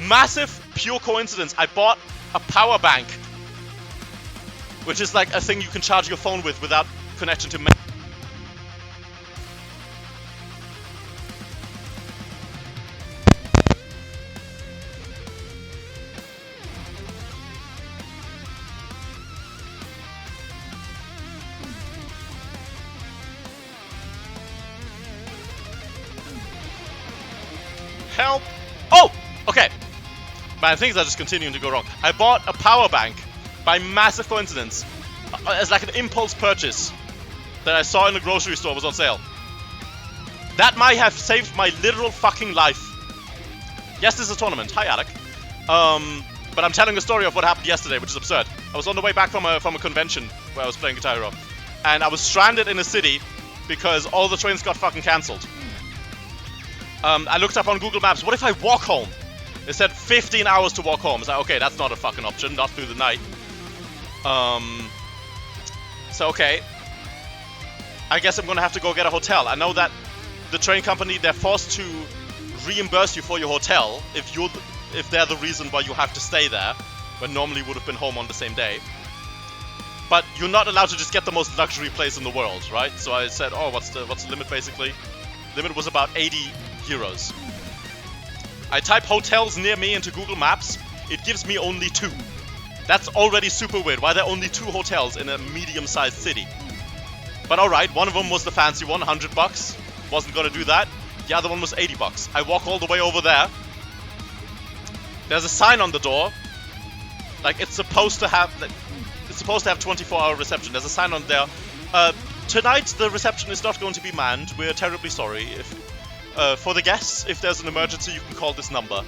massive pure coincidence. I bought a power bank, which is like a thing you can charge your phone with without connection to. Help! Oh! Okay. Man, things are just continuing to go wrong. I bought a power bank by massive coincidence as like an impulse purchase that I saw in the grocery store was on sale. That might have saved my literal fucking life. Yes, this is a tournament. Hi, Alec. But I'm telling a story of what happened yesterday, which is absurd. I was on the way back from a convention where I was playing Guitar Hero, and I was stranded in a city because all the trains got fucking cancelled. I looked up on Google Maps, what if I walk home? It said 15 hours to walk home. I was like, okay, that's not a fucking option, not through the night. So okay. I guess I'm gonna have to go get a hotel. I know that the train company, they're forced to reimburse you for your hotel if they're the reason why you have to stay there, when normally you would have been home on the same day. But you're not allowed to just get the most luxury place in the world, right? So I said, oh, what's the limit basically? Limit was about 80 euros. I type hotels near me into Google Maps. It gives me only 2. That's already super weird. Why are there only 2 hotels in a medium-sized city? But alright, one of them was the fancy one, 100 bucks. Wasn't gonna do that. The other one was 80 bucks. I walk all the way over there. There's a sign on the door. Like, it's supposed to have 24-hour reception. There's a sign on there. Tonight, the reception is not going to be manned. We're terribly sorry. For the guests, if there's an emergency, you can call this number.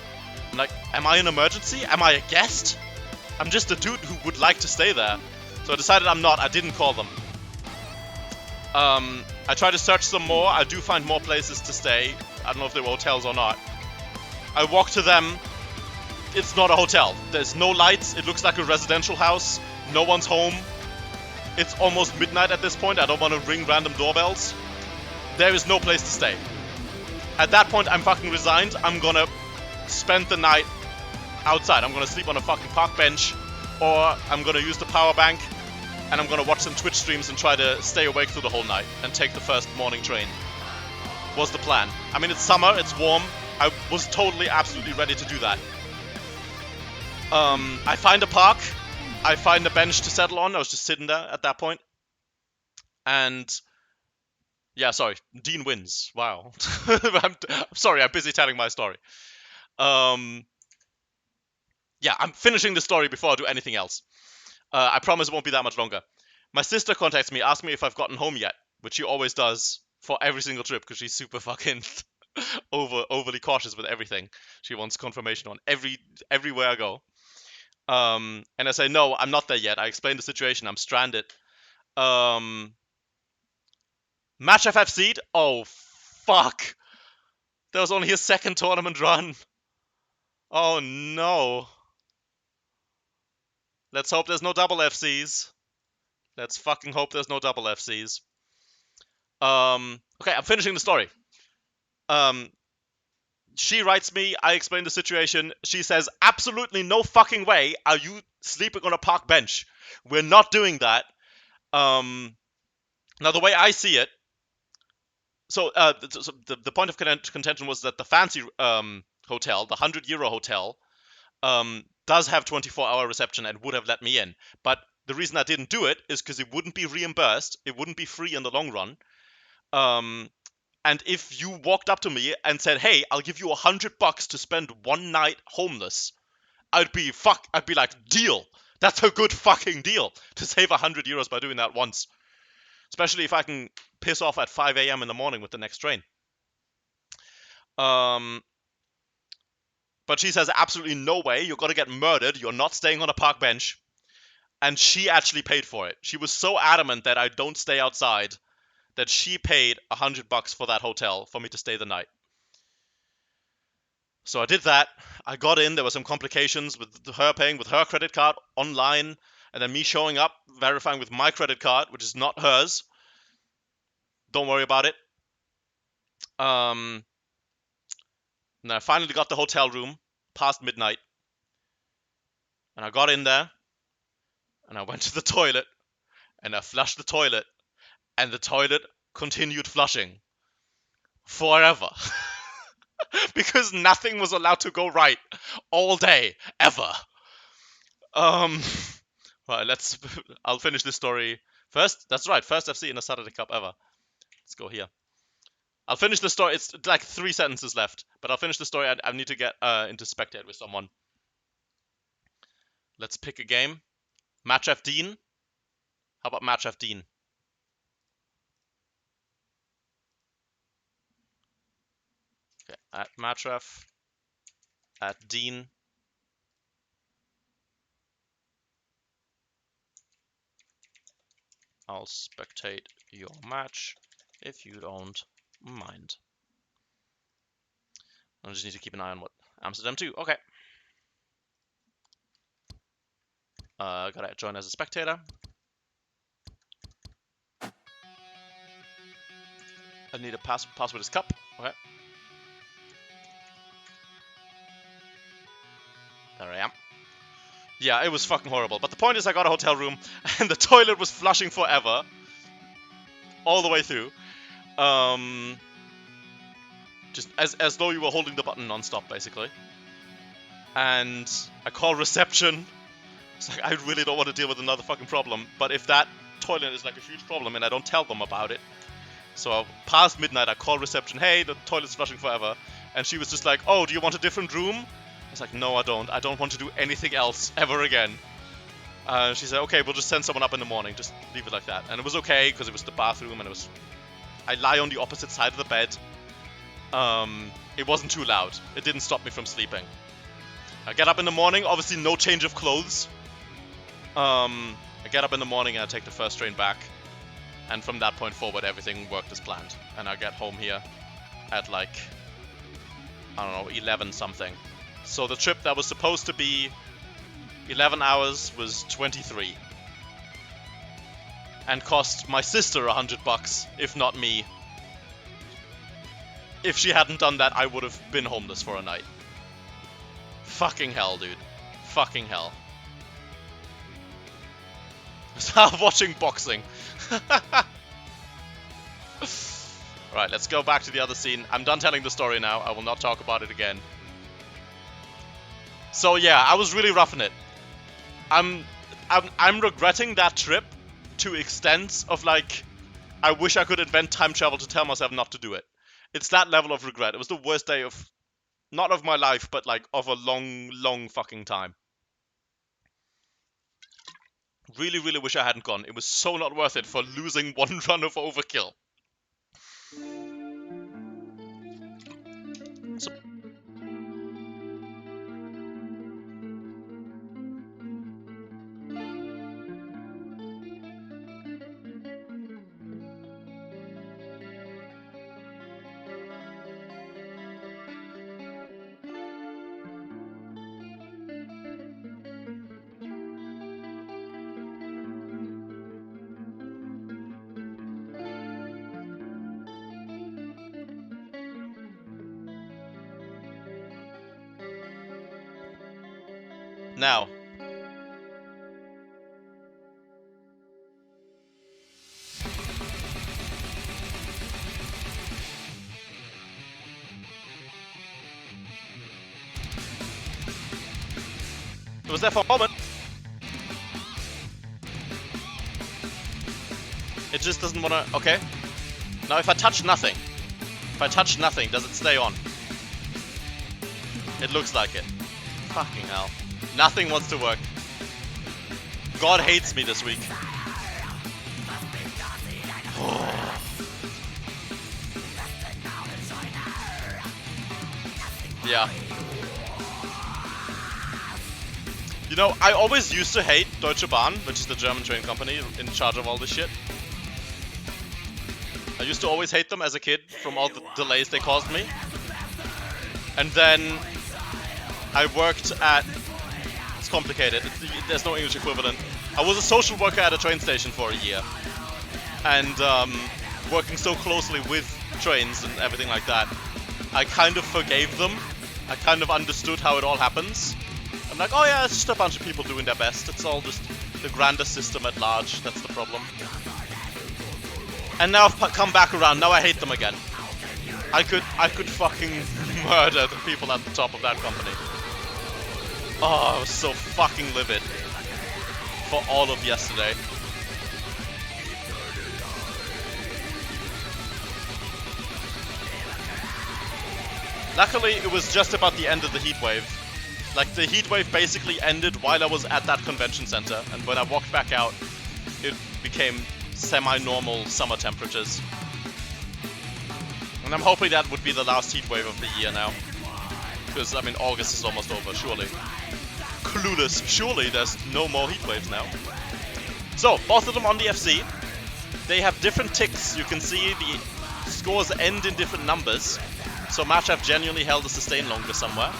I'm like, am I an emergency? Am I a guest? I'm just a dude who would like to stay there. So I decided I'm not. I didn't call them. I tried to search some more. I do find more places to stay. I don't know if they were hotels or not. I walk to them. It's not a hotel. There's no lights. It looks like a residential house. No one's home. It's almost midnight at this point. I don't want to ring random doorbells. There is no place to stay. At that point, I'm fucking resigned. I'm gonna spend the night outside. I'm gonna sleep on a fucking park bench, or I'm gonna use the power bank, and I'm gonna watch some Twitch streams and try to stay awake through the whole night and take the first morning train. Was the plan. I mean, it's summer, it's warm. I was totally, absolutely ready to do that. I find a park. I find a bench to settle on. I was just sitting there at that point. And yeah, sorry. Dean wins. Wow. I'm sorry, I'm busy telling my story. Yeah, I'm finishing the story before I do anything else. I promise it won't be that much longer. My sister contacts me, asks me if I've gotten home yet, which she always does for every single trip because she's super fucking overly cautious with everything. She wants confirmation on everywhere I go. And I say, no, I'm not there yet. I explain the situation. I'm stranded. Match FFC'd? Oh, fuck. That was only his second tournament run. Oh, no. Let's hope there's no double FCs. Let's fucking hope there's no double FCs. Okay, I'm finishing the story. She writes me, I explain the situation. She says, absolutely no fucking way are you sleeping on a park bench. We're not doing that. Now, the way I see it, so the point of contention was that the fancy hotel, the 100 euro hotel, does have 24-hour reception and would have let me in. But the reason I didn't do it is because it wouldn't be reimbursed. It wouldn't be free in the long run. And if you walked up to me and said, hey, I'll give you $100 to spend one night homeless, I'd be like, deal. That's a good fucking deal to save 100 euros by doing that once. Especially if I can piss off at 5 a.m. in the morning with the next train. But she says, absolutely no way. You're going to get murdered. You're not staying on a park bench. And she actually paid for it. She was so adamant that I don't stay outside that she paid $100 for that hotel for me to stay the night. So I did that. I got in. There were some complications with her paying with her credit card online, and then me showing up, verifying with my credit card, which is not hers. Don't worry about it. And I finally got the hotel room past midnight. And I got in there, and I went to the toilet, and I flushed the toilet, and the toilet continued flushing forever. Because nothing was allowed to go right all day, ever. Right, I'll finish this story first. That's right, first FC in a Saturday Cup ever. Let's go here. I'll finish the story. It's like 3 sentences left, but I'll finish the story. I need to get into spectate with someone. Let's pick a game. Match F Dean. How about Match F Dean? Okay, at Matchref, at Dean. I'll spectate your match if you don't mind. I just need to keep an eye on what Amsterdam 2. Okay. Gotta join as a spectator. I need a password is cup. Okay. There I am. Yeah, it was fucking horrible. But the point is I got a hotel room and the toilet was flushing forever. All the way through. Just as though you were holding the button non-stop, basically. And I call reception. It's like, I really don't want to deal with another fucking problem. But if that toilet is like a huge problem and I don't tell them about it. So past midnight, I call reception. Hey, the toilet's flushing forever. And she was just like, oh, do you want a different room? I was like, no, I don't. I don't want to do anything else ever again. She said, okay, we'll just send someone up in the morning. Just leave it like that. And it was okay because it was the bathroom and it was... I lie on the opposite side of the bed. It wasn't too loud. It didn't stop me from sleeping. I get up in the morning, obviously no change of clothes. I get up in the morning and I take the first train back. And from that point forward, everything worked as planned. And I get home here at like, I don't know, 11 something. So the trip that was supposed to be 11 hours was 23. And cost my sister $100, if not me. If she hadn't done that, I would have been homeless for a night. Fucking hell, dude. Fucking hell. Start watching boxing. Right, let's go back to the other scene. I'm done telling the story now. I will not talk about it again. So yeah, I was really roughing it. I'm regretting that trip to extents of like, I wish I could invent time travel to tell myself not to do it. It's that level of regret. It was the worst day of, not of my life, but like of a long, long fucking time. Really, really wish I hadn't gone. It was so not worth it for losing one run of overkill. So now. It was there for a moment. It just doesn't want to... Okay. Now if I touch nothing. If I touch nothing, does it stay on? It looks like it. Fucking hell. Nothing wants to work. God hates me this week. Oh. Yeah. You know, I always used to hate Deutsche Bahn, which is the German train company in charge of all this shit. I used to always hate them as a kid from all the delays they caused me. And then I worked at... It's complicated. There's no English equivalent. I was a social worker at a train station for a year. And working so closely with trains and everything like that, I kind of forgave them. I kind of understood how it all happens. I'm like, oh yeah, it's just a bunch of people doing their best. It's all just the grander system at large. That's the problem. And now I've come back around. Now I hate them again. I could fucking murder the people at the top of that company. Oh, I was so fucking livid for all of yesterday. Luckily, it was just about the end of the heatwave. Like, the heatwave basically ended while I was at that convention center, and when I walked back out, it became semi-normal summer temperatures. And I'm hoping that would be the last heatwave of the year now. Because, I mean, August is almost over, surely. Clueless, surely there's no more heatwaves now. So, both of them on the FC. They have different ticks. You can see the scores end in different numbers. So Matchup genuinely held a sustain longer somewhere.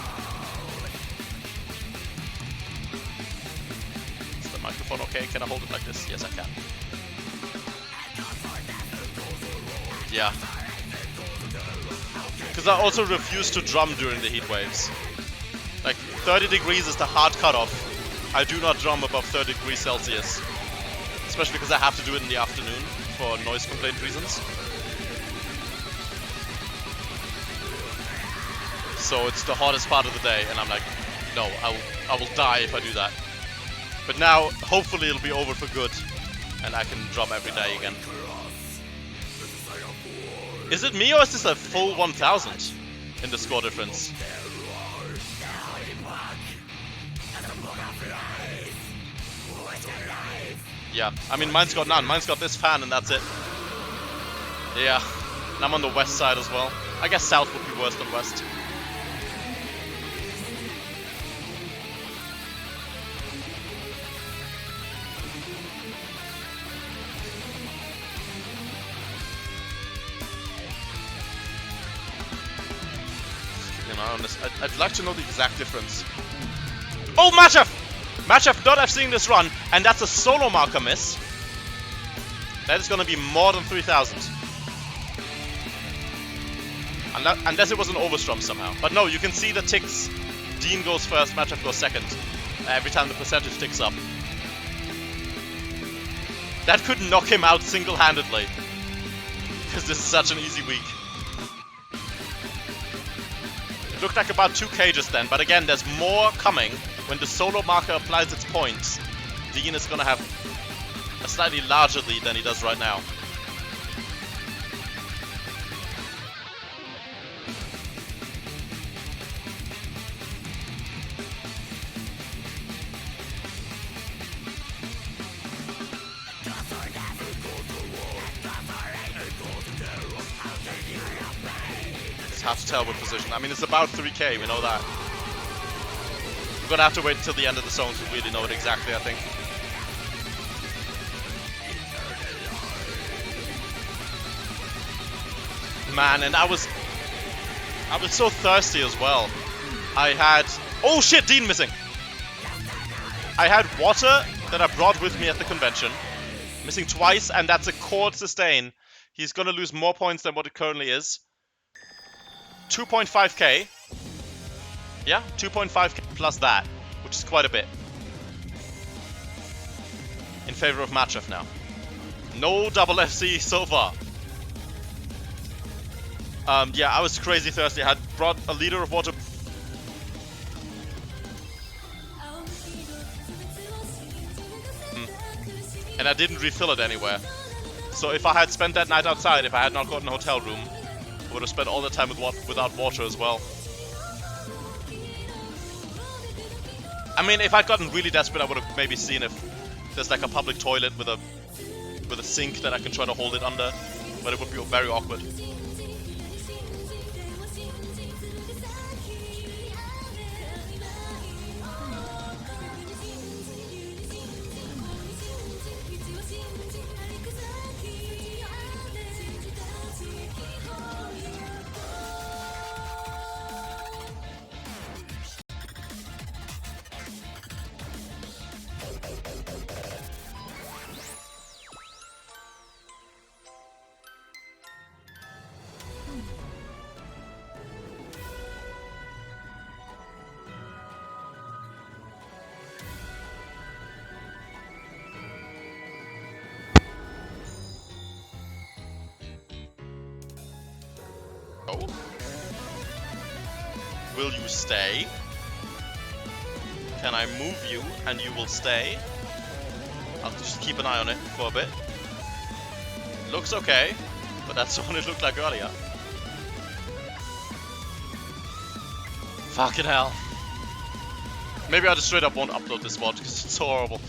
Is the microphone okay? Can I hold it like this? Yes, I can. Yeah. Because I also refuse to drum during the heat waves. Like, 30 degrees is the hard cutoff. I do not drum above 30 degrees Celsius. Especially because I have to do it in the afternoon for noise complaint reasons. So it's the hottest part of the day, and I'm like, no, I will die if I do that. But now, hopefully it'll be over for good, and I can drum every day again. Is it me, or is this a full 1000 in the score difference? Yeah, I mean, mine's got none. Mine's got this fan, and that's it. Yeah, and I'm on the west side as well. I guess south would be worse than west. I'd like to know the exact difference. Oh, Matchup! Matchup not have seen this run, and that's a solo marker miss. That is going to be more than 3000. Unless it was an overstrum somehow. But no, you can see the ticks. Dean goes first, Matchup goes second. Every time the percentage ticks up. That could knock him out single-handedly. Because this is such an easy week. Looked like about 2k just then, but again, there's more coming. When the solo marker applies its points, Dean is gonna have a slightly larger lead than he does right now. It's hard to tell what position. I mean, it's about 3k, we know that. We're gonna have to wait until the end of the zone to really know it exactly, I think. Man, and I was so thirsty as well. I had... Oh shit, Dean missing! I had water that I brought with me at the convention. Missing twice, and that's a chord sustain. He's gonna lose more points than what it currently is. 2.5k. Yeah, 2.5k plus that, which is quite a bit. In favor of Matchup now. No double FC so far. Yeah, I was crazy thirsty. I had brought a liter of water. And I didn't refill it anywhere. So if I had spent that night outside, if I had not gotten a hotel room, I would have spent all the time without water as well. I mean, if I'd gotten really desperate, I would have maybe seen if there's like a public toilet with a sink that I can try to hold it under, but it would be very awkward. Oh. Will you stay? Can I move you and you will stay? I'll just keep an eye on it for a bit. Looks okay, but that's what it looked like earlier. Fucking hell. Maybe I just straight up won't upload this VOD because it's so horrible.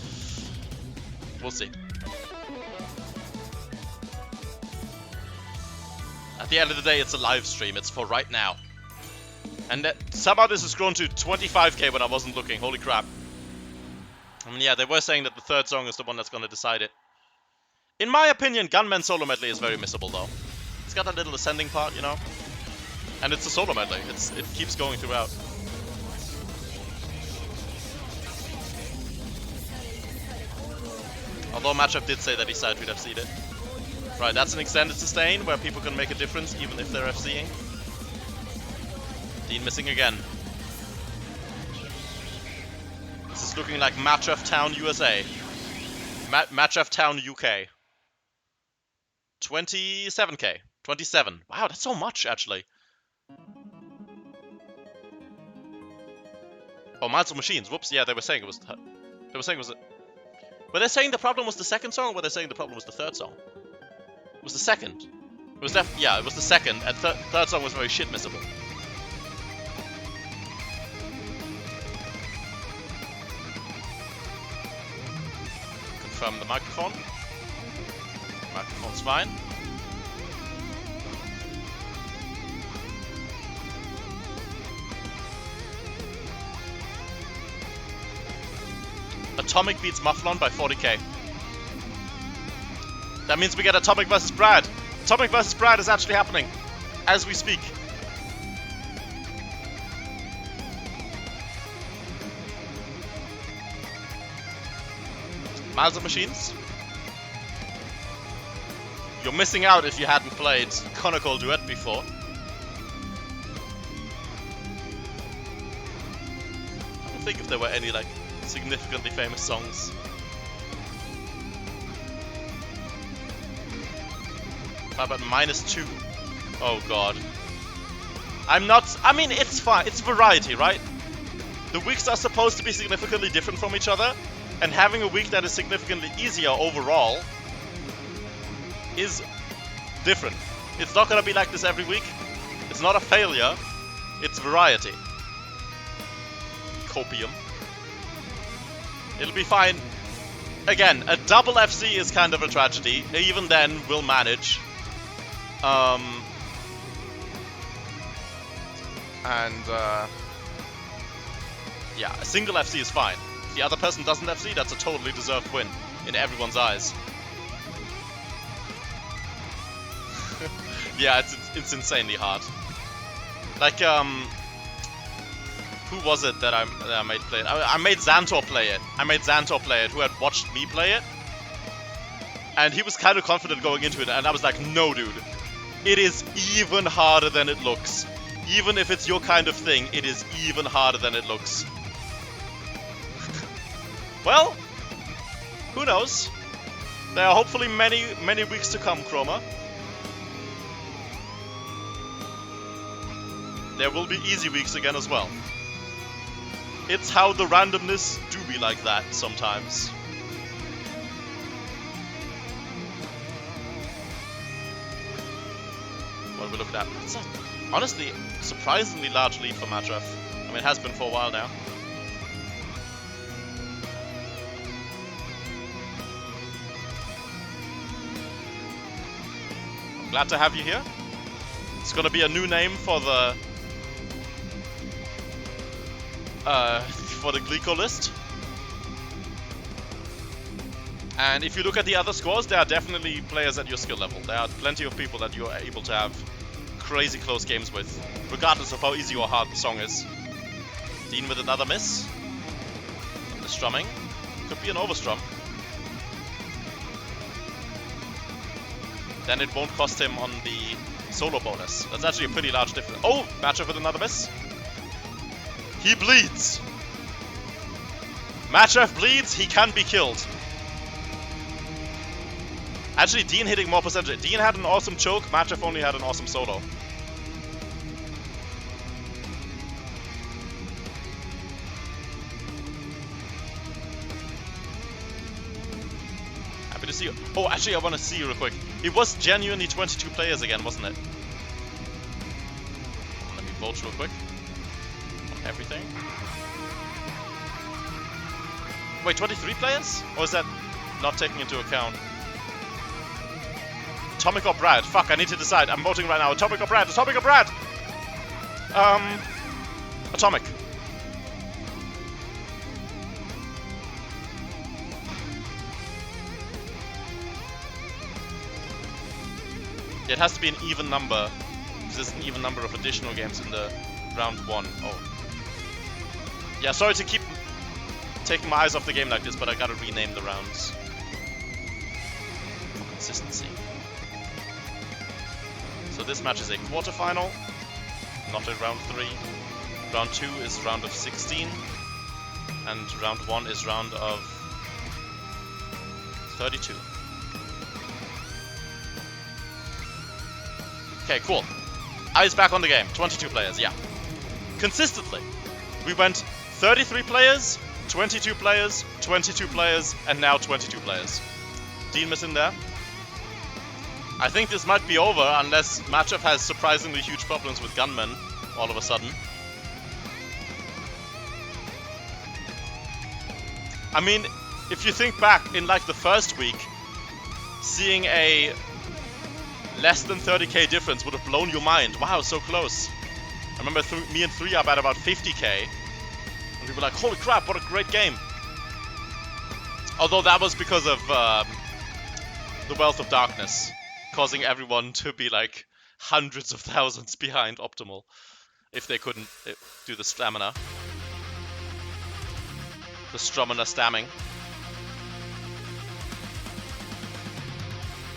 We'll see. At the end of the day, it's a live stream. It's for right now. And somehow this has grown to 25k when I wasn't looking. Holy crap. I mean, yeah, they were saying that the third song is the one that's going to decide it. In my opinion, Gunman solo medley is very missable, though. It's got a little ascending part, you know? And it's a solo medley. It keeps going throughout. Although Matchup did say that he side-tweet FC'd it. Right, that's an extended sustain where people can make a difference even if they're FCing. Dean missing again. This is looking like Matchup Town USA. Matchup Town UK. 27k. 27. Wow, that's so much, actually. Oh, Miles of Machines. Whoops, yeah, they were saying it was... They were saying it was... Were they saying the problem was the second song, or were they saying the problem was the third song? It was the second. It was yeah, it was the second, and third song was very shit missable. Confirm the microphone. Microphone's fine. Atomic beats Mufflon by 40k. That means we get Atomic versus Brad. Atomic versus Brad is actually happening as we speak. Miles of Machines. You're missing out if you hadn't played Conical Duet before. I don't think if there were any like significantly famous songs. How about -2? Oh god. I mean, it's fine. It's variety, right? The weeks are supposed to be significantly different from each other, and having a week that is significantly easier overall is different. It's not gonna be like this every week. It's not a failure. It's variety. Copium. It'll be fine. Again, a double FC is kind of a tragedy. Even then, we'll manage. Yeah, a single FC is fine. If the other person doesn't FC, that's a totally deserved win in everyone's eyes. Yeah, it's insanely hard. Like, who was it that I made play it? I made Xantor play it. Who had watched me play it. And he was kind of confident going into it, and I was like, no, dude. It is even harder than it looks. Even if it's your kind of thing, it is even harder than it looks. Well, who knows? There are hopefully many, many weeks to come, Chroma. There will be easy weeks again as well. It's how the randomness do be like that sometimes. What are we looking at? It's a, honestly, surprisingly large lead for Matref. I mean, it has been for a while now. I'm glad to have you here. It's gonna be a new name for the Glico list. And if you look at the other scores, there are definitely players at your skill level. There are plenty of people that you are able to have crazy close games with, regardless of how easy or hard the song is. Dean with another miss. The strumming. Could be an overstrum. Then it won't cost him on the solo bonus. That's actually a pretty large difference. Oh! Matchup with another miss. He bleeds! Matchup bleeds, he can be killed. Actually, Dean hitting more percentage. Dean had an awesome choke, Matchup only had an awesome solo. see. Oh, actually, I want to see real quick. It was genuinely 22 players again, wasn't it? Let me vote real quick on everything. Wait, 23 players? Or is that not taking into account? Atomic or Brad? Fuck, I need to decide. I'm voting right now. Atomic or Brad? Atomic or Brad? Atomic. It has to be an even number, because there's an even number of additional games in the round 1. Oh. Yeah, sorry to keep taking my eyes off the game like this, but I gotta rename the rounds. For consistency. So this match is a quarterfinal, not a round 3. Round 2 is round of 16, and round 1 is round of 32. Okay, cool. Eyes back on the game. 22 players, yeah. Consistently. We went 33 players, 22 players, 22 players, and now 22 players. Dean missing there. I think this might be over unless Matchup has surprisingly huge problems with gunmen all of a sudden. I mean, if you think back in like the first week, seeing a less than 30k difference would have blown your mind. Wow, so close. I remember me and 3UP at about 50k. And we were like, holy crap, what a great game. Although that was because of the Wealth of Darkness, causing everyone to be like hundreds of thousands behind optimal if they couldn't do the stamina. The Strumina stamming.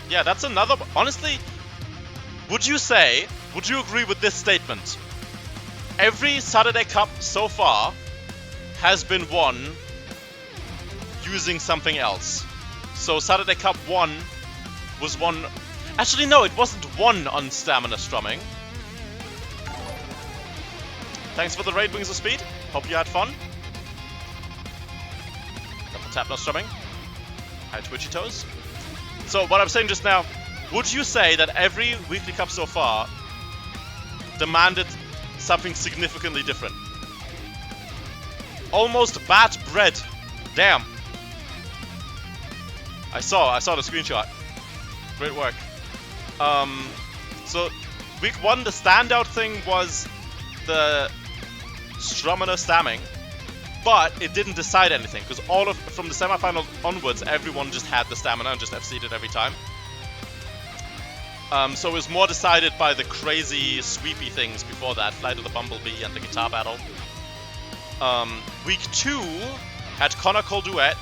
Yeah, that's another... Honestly, would you agree with this statement? Every Saturday Cup so far has been won using something else. So Saturday Cup 1 was won... Actually, no, it wasn't won on stamina strumming. Thanks for the raid, Wings of Speed. Hope you had fun. Double tap, no strumming. Hi, Twitchy Toes. So what I'm saying just now, would you say that every weekly cup so far demanded something significantly different? Almost bat bread. Damn. I saw the screenshot. Great work. So week 1, the standout thing was the Strumina stamming, but it didn't decide anything because from the semifinals onwards, everyone just had the stamina and just FC'd it every time. So it was more decided by the crazy sweepy things before that, Flight of the Bumblebee and the guitar battle. Week 2 had Connor Cole Duet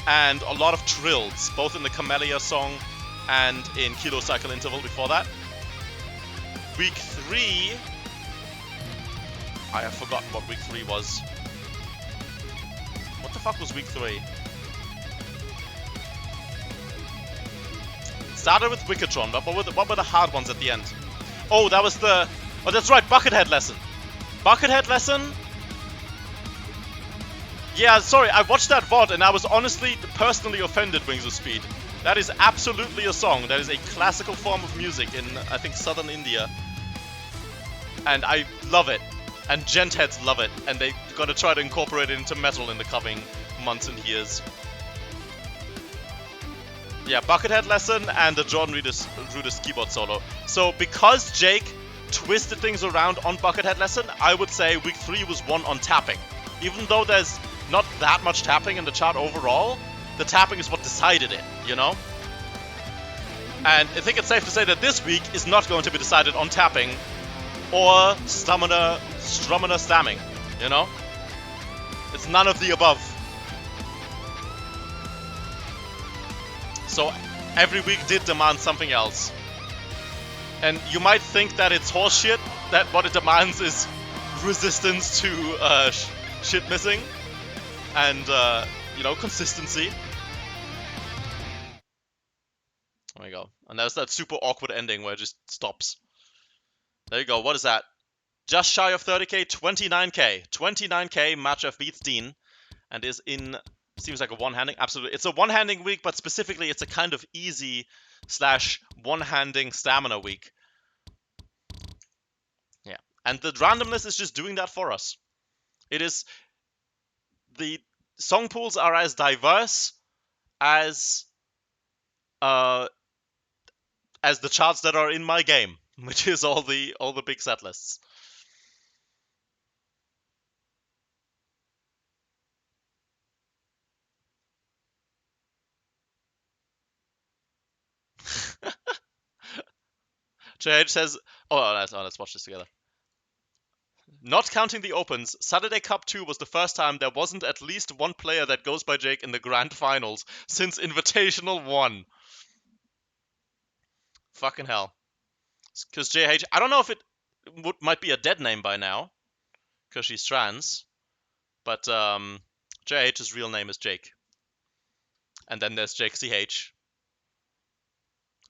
and a lot of trills, both in the Camellia song and in Kilo Cycle Interval before that. Week 3... I have forgotten what week 3 was. What the fuck was week 3? Started with Wickedtron, but what were the hard ones at the end? Oh, that was the... Oh, that's right, Buckethead Lesson. Buckethead Lesson? Yeah, sorry, I watched that VOD and I was honestly, personally offended, Wings of Speed. That is absolutely a song. That is a classical form of music in, I think, southern India. And I love it. And gentheads love it. And they're gonna try to incorporate it into metal in the coming months and years. Yeah, Buckethead Lesson and the John Rudess keyboard solo. So because Jake twisted things around on Buckethead Lesson, I would say week 3 was won on tapping. Even though there's not that much tapping in the chart overall, the tapping is what decided it, you know? And I think it's safe to say that this week is not going to be decided on tapping or Strumina stamming, you know? It's none of the above. So every week did demand something else. And you might think that it's horseshit, that what it demands is resistance to shit missing and, you know, consistency. There we go. And there's that super awkward ending where it just stops. There you go. What is that? Just shy of 30k, 29k. 29k, Matchup beats Dean and is in Seems like a one-handing. Absolutely. It's a one-handing week, but specifically it's a kind of easy / one-handing stamina week. Yeah. And the randomness is just doing that for us. It is... The song pools are as diverse as the charts that are in my game, which is all the big set lists. JH says, let's watch this together. Not counting the opens, Saturday Cup 2 was the first time there wasn't at least one player that goes by Jake in the grand finals since Invitational 1. Fucking hell. Because JH, I don't know if it might be a dead name by now, because she's trans, but JH's real name is Jake. And then there's Jake CH.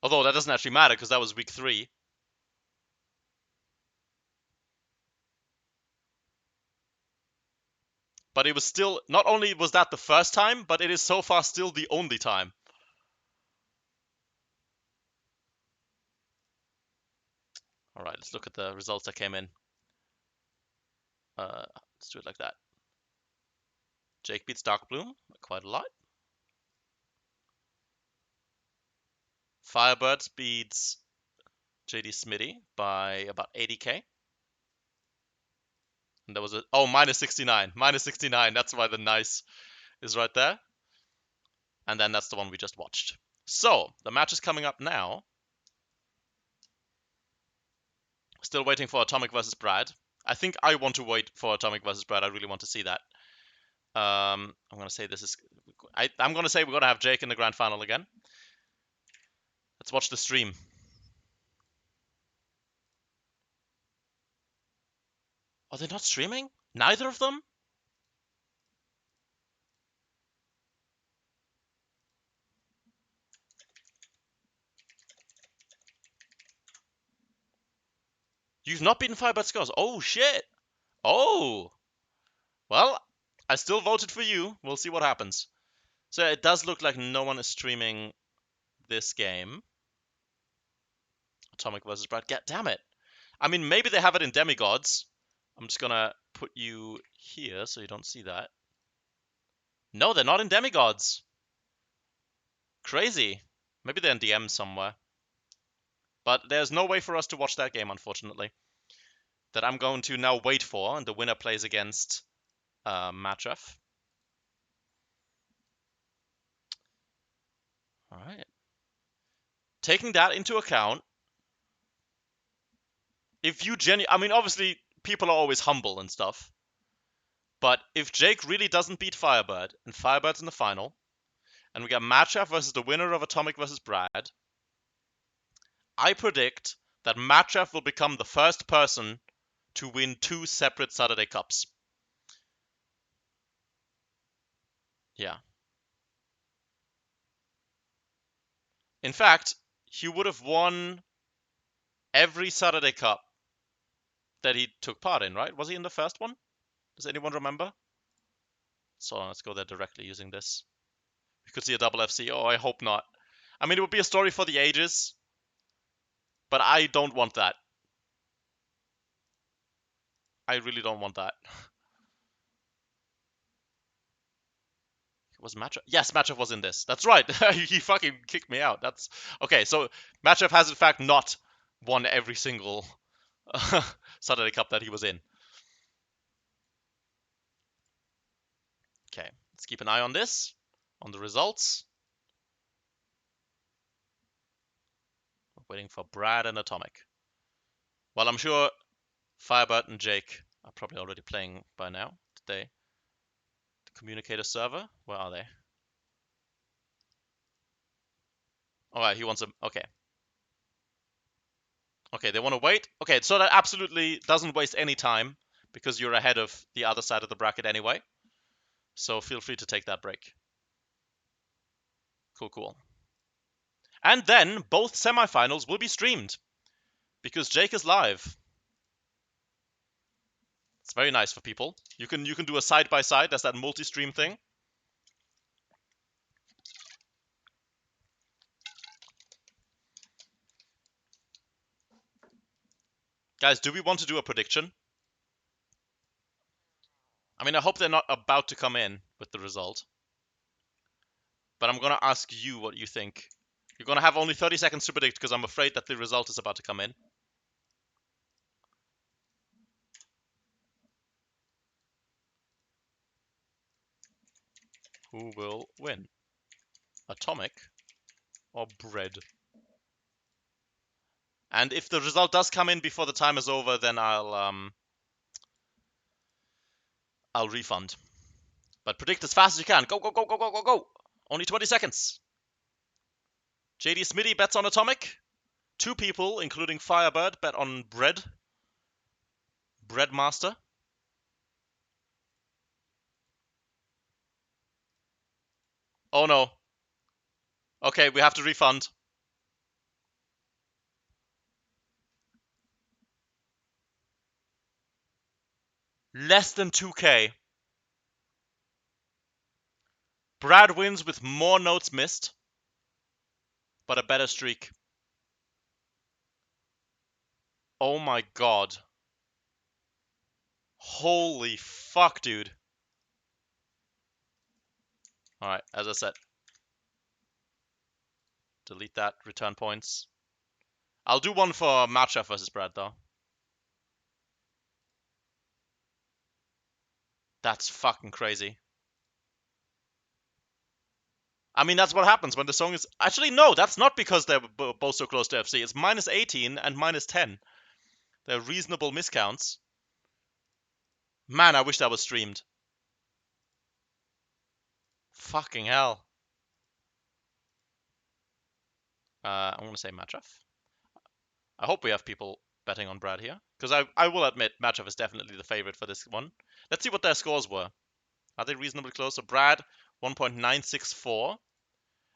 Although that doesn't actually matter, because that was week 3. But it was still, not only was that the first time, but it is so far still the only time. Alright, let's look at the results that came in. Let's do it like that. Jake beats Darkbloom quite a lot. Firebird beats JD Smitty by about 80k. And there was a... Oh, minus 69. Minus 69. That's why the nice is right there. And then that's the one we just watched. So, the match is coming up now. Still waiting for Atomic versus Brad. I think I want to wait for Atomic versus Brad. I really want to see that. I'm going to say this is... I'm going to say we're going to have Jake in the grand final again. Let's watch the stream. Are they not streaming? Neither of them? You've not beaten Firebird scores. Oh, shit. Oh. Well, I still voted for you. We'll see what happens. So it does look like no one is streaming this game. Atomic versus Brad. God damn it. I mean, maybe they have it in Demigods. I'm just gonna put you here so you don't see that. No, they're not in Demigods. Crazy. Maybe they're in DM somewhere. But there's no way for us to watch that game, unfortunately. That I'm going to now wait for, and the winner plays against Matref. Alright. Taking that into account, if you I mean, obviously, people are always humble and stuff. But if Jake really doesn't beat Firebird, and Firebird's in the final, and we get Matref versus the winner of Atomic versus Brad, I predict that Matref will become the first person to win 2 separate Saturday Cups. Yeah. In fact, he would have won every Saturday Cup that he took part in, right? Was he in the first one? Does anyone remember? So let's go there directly using this. We could see a double FC. Oh, I hope not. I mean, it would be a story for the ages, but I don't want that. I really don't want that. Was Matref? Yes, Matref was in this. That's right. He fucking kicked me out. That's okay. So Matref has in fact not won every single Saturday Cup that he was in. Okay, let's keep an eye on this, on the results. We're waiting for Brad and Atomic. Well, I'm sure Firebird and Jake are probably already playing by now. Today, the communicator server. Where are they? All right, he wants a... Okay. Okay, they want to wait. Okay, so that absolutely doesn't waste any time because you're ahead of the other side of the bracket anyway. So feel free to take that break. Cool, cool. And then both semifinals will be streamed because Jake is live. It's very nice for people. You can do a side by side. There's that multi-stream thing. Guys, do we want to do a prediction? I mean, I hope they're not about to come in with the result. But I'm going to ask you what you think. You're going to have only 30 seconds to predict because I'm afraid that the result is about to come in. Who will win? Atomic or Bread? And if the result does come in before the time is over, then I'll refund. But predict as fast as you can. Go, go, go, go, go, go, go! Only 20 seconds. JD Smitty bets on Atomic. 2 people, including Firebird, bet on Bread. Breadmaster. Oh no. Okay, we have to refund. Less than 2k. Brad wins with more notes missed, but a better streak. Oh my god. Holy fuck, dude. Alright, as I said. Delete that, return points. I'll do one for Matcha versus Brad, though. That's fucking crazy. I mean, that's what happens when the song is... Actually, no, that's not because they're both so close to FC. It's minus 18 and minus 10. They're reasonable miscounts. Man, I wish that was streamed. Fucking hell. I'm going to say Matchup. I hope we have people betting on Brad here. Because I will admit, Matchup is definitely the favorite for this one. Let's see what their scores were. Are they reasonably close? So Brad, 1.964.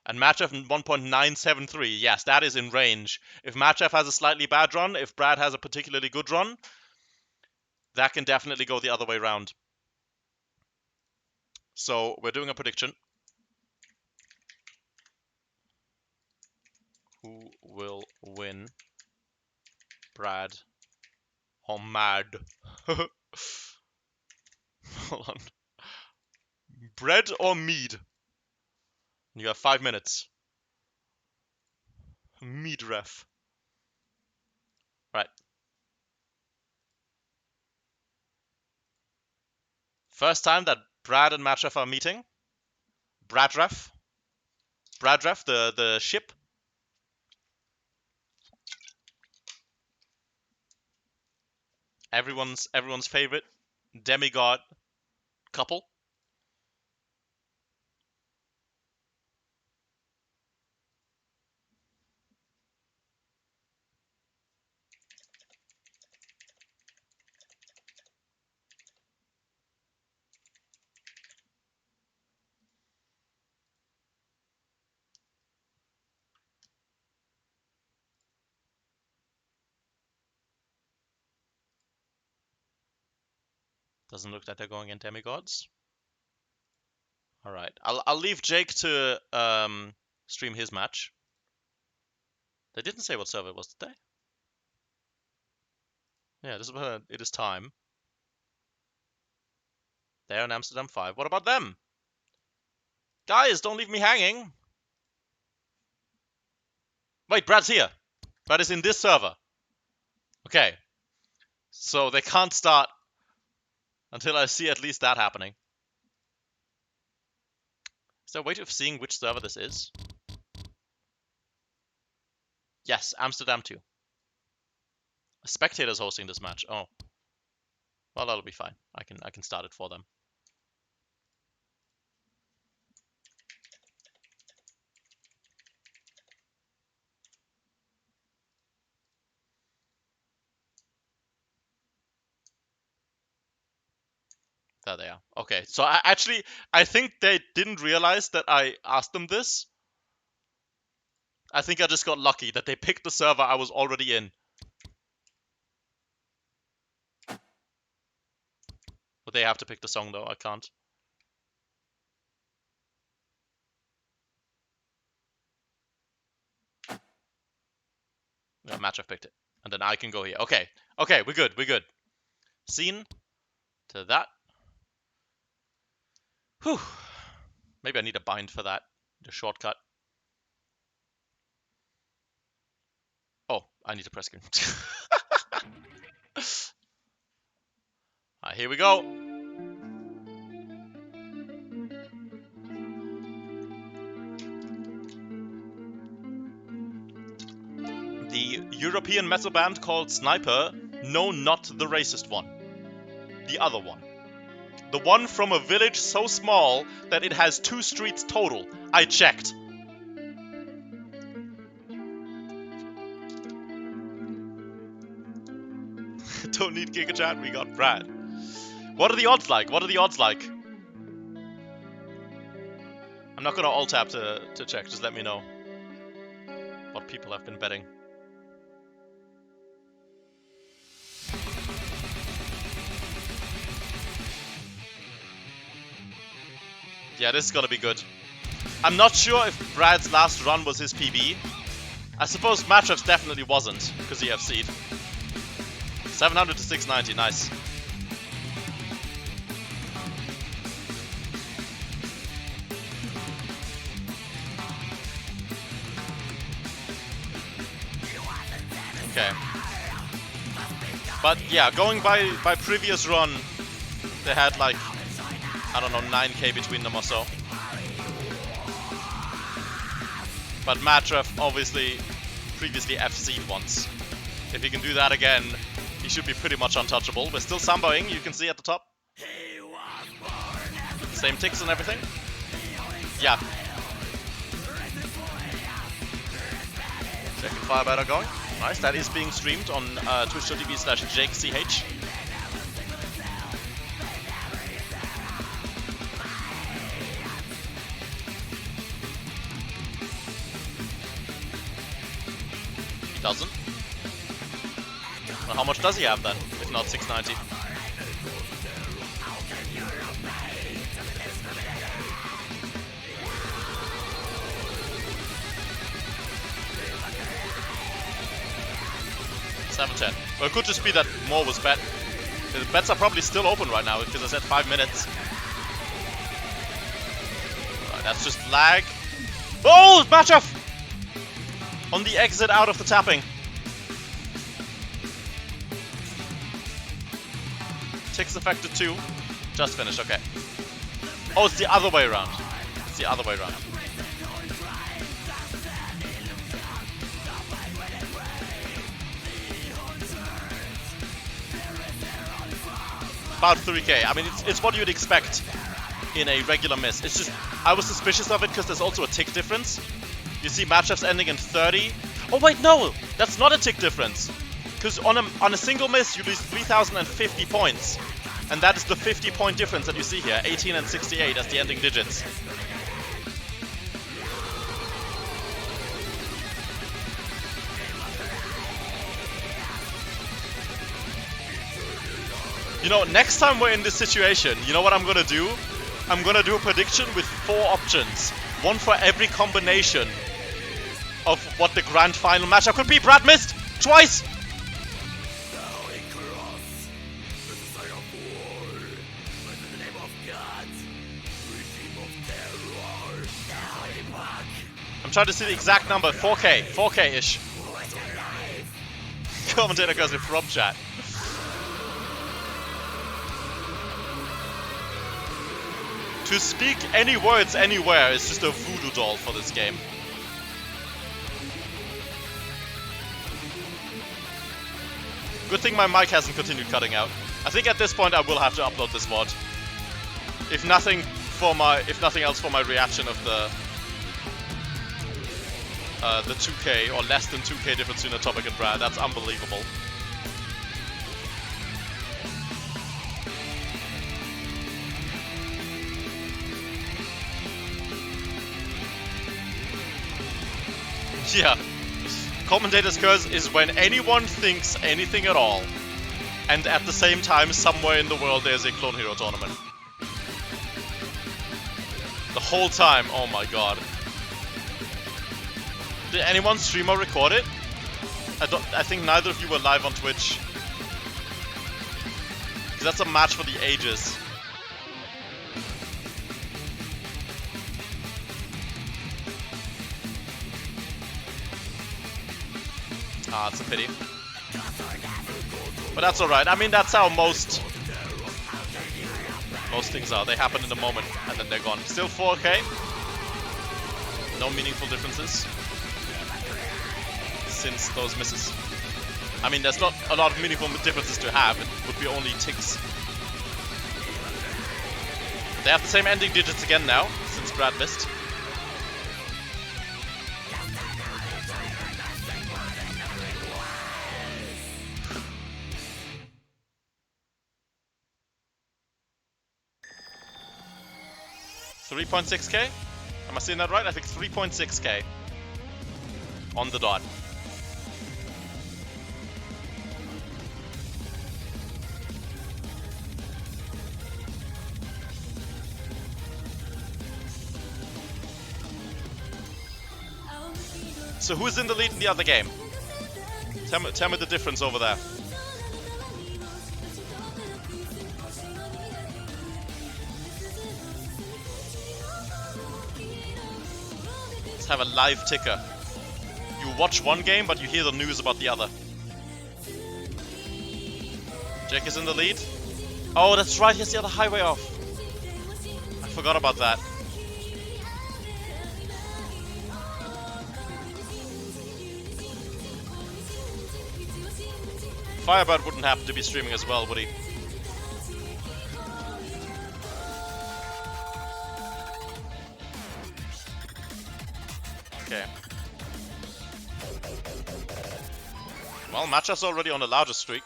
And Matchup 1.973. Yes, that is in range. If Matchup has a slightly bad run, if Brad has a particularly good run, that can definitely go the other way around. So we're doing a prediction. Who will win? Brad or Mad? Hold on. Bread or mead? You have 5 minutes. Mead ref. Right. First time that Brad and Matchup are meeting. Brad ref. Brad ref, the ship. Everyone's favorite demigod couple. Doesn't look like they're going in demigods. All right, I'll leave Jake to stream his match. They didn't say what server it was, did they? Yeah, this is it is time. They're in Amsterdam 5. What about them? Guys, don't leave me hanging. Wait, Brad's here. Brad is in this server. Okay. So they can't start until I see at least that happening. Is there a way of seeing which server this is? Yes, Amsterdam 2. A spectator's hosting this match. Oh. Well, that'll be fine. I can start it for them. There they are. Okay, so I think they didn't realize that I asked them this. I think I just got lucky that they picked the server I was already in. But they have to pick the song though, I can't. Yeah, match, I've picked it. And then I can go here. Okay. Okay, we're good. We're good. Scene to that. Whew. Maybe I need a bind for that. The shortcut. Oh, I need to press game. Alright, here we go. The European metal band called Sniper. No, not the racist one. The other one. The one from a village so small that it has 2 streets total. I checked. Don't need Giga Chat, we got Brad. What are the odds like? What are the odds like? I'm not gonna alt-tab to check, just let me know what people have been betting. Yeah, this is gonna be good. I'm not sure if Brad's last run was his PB. I suppose Matrev's definitely wasn't, because he FC'd. 700 to 690, nice. Okay. But yeah, going by previous run, they had like, I don't know, 9k between them or so. But Matrev obviously previously FC'd once. If he can do that again, he should be pretty much untouchable. We're still samboing, you can see at the top. Same ticks and everything. Yeah. Second fire batter going. Nice, that is being streamed on twitch.tv/JakeCH. He doesn't. Well, how much does he have then, if not 690? $710. Well, it could just be that more was bet. The bets are probably still open right now because I said 5 minutes. Right, that's just lag. Oh, Matchup! On the exit out of the tapping. Ticks affected 2. Just finished, okay. Oh, it's the other way around. It's the other way around. About 3k. I mean, it's what you'd expect in a regular miss. It's just, I was suspicious of it because there's also a tick difference. You see matchups ending in 30. Oh wait, no! That's not a tick difference. Because on a single miss, you lose 3,050 points. And that is the 50-point difference that you see here. 18 and 68 as the ending digits. You know, next time we're in this situation, you know what I'm gonna do? I'm gonna do a prediction with 4 options. One for every combination of what the grand final matchup could be. Brad missed! Twice! I'm trying to see the exact number. 4k. 4k-ish. Commentator goes with from chat. To speak any words anywhere is just a voodoo doll for this game. Good thing my mic hasn't continued cutting out. I think at this point I will have to upload this VOD. If nothing else for my reaction of the 2k or less than 2k difference between Atomic and Brad. That's unbelievable. Yeah. Commentator's curse is when anyone thinks anything at all. And at the same time, somewhere in the world there's a Clone Hero tournament. The whole time, oh my god. Did anyone stream or record it? I think neither of you were live on Twitch. Because that's a match for the ages. Ah, it's a pity. But that's alright. I mean, that's how most things are. They happen in a moment, and then they're gone. Still 4K. No meaningful differences since those misses. I mean, there's not a lot of meaningful differences to have. It would be only ticks. They have the same ending digits again now, since Brad missed. $3.6K? Am I seeing that right? I think 3.6K on the dot. So who's in the lead in the other game? Tell me the difference over there. Let's have a live ticker. You watch one game, but you hear the news about the other. Jake is in the lead. Oh, that's right, he has the other highway off. I forgot about that. Firebird wouldn't happen to be streaming as well, would he? Okay. Well, Matchup's already on the largest streak.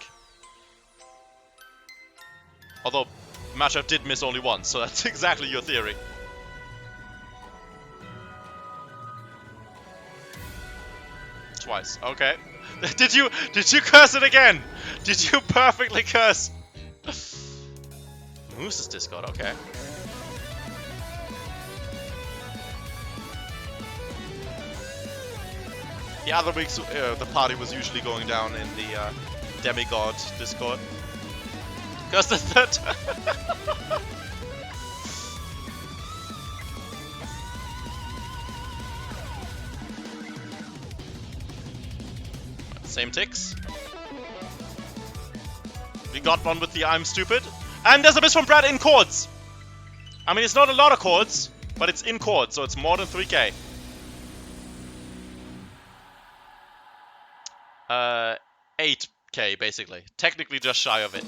Although, Matchup did miss only once, so that's exactly your theory. Twice, okay. Did you curse it again? Did you perfectly curse? Moose's Discord, okay. The other weeks, the party was usually going down in the Demigod Discord. Curse the third. Same ticks. We got one with the I'm stupid. And there's a miss from Brad in chords. I mean, it's not a lot of chords, but it's in chords, so it's more than 3K. 8K, basically. Technically just shy of it.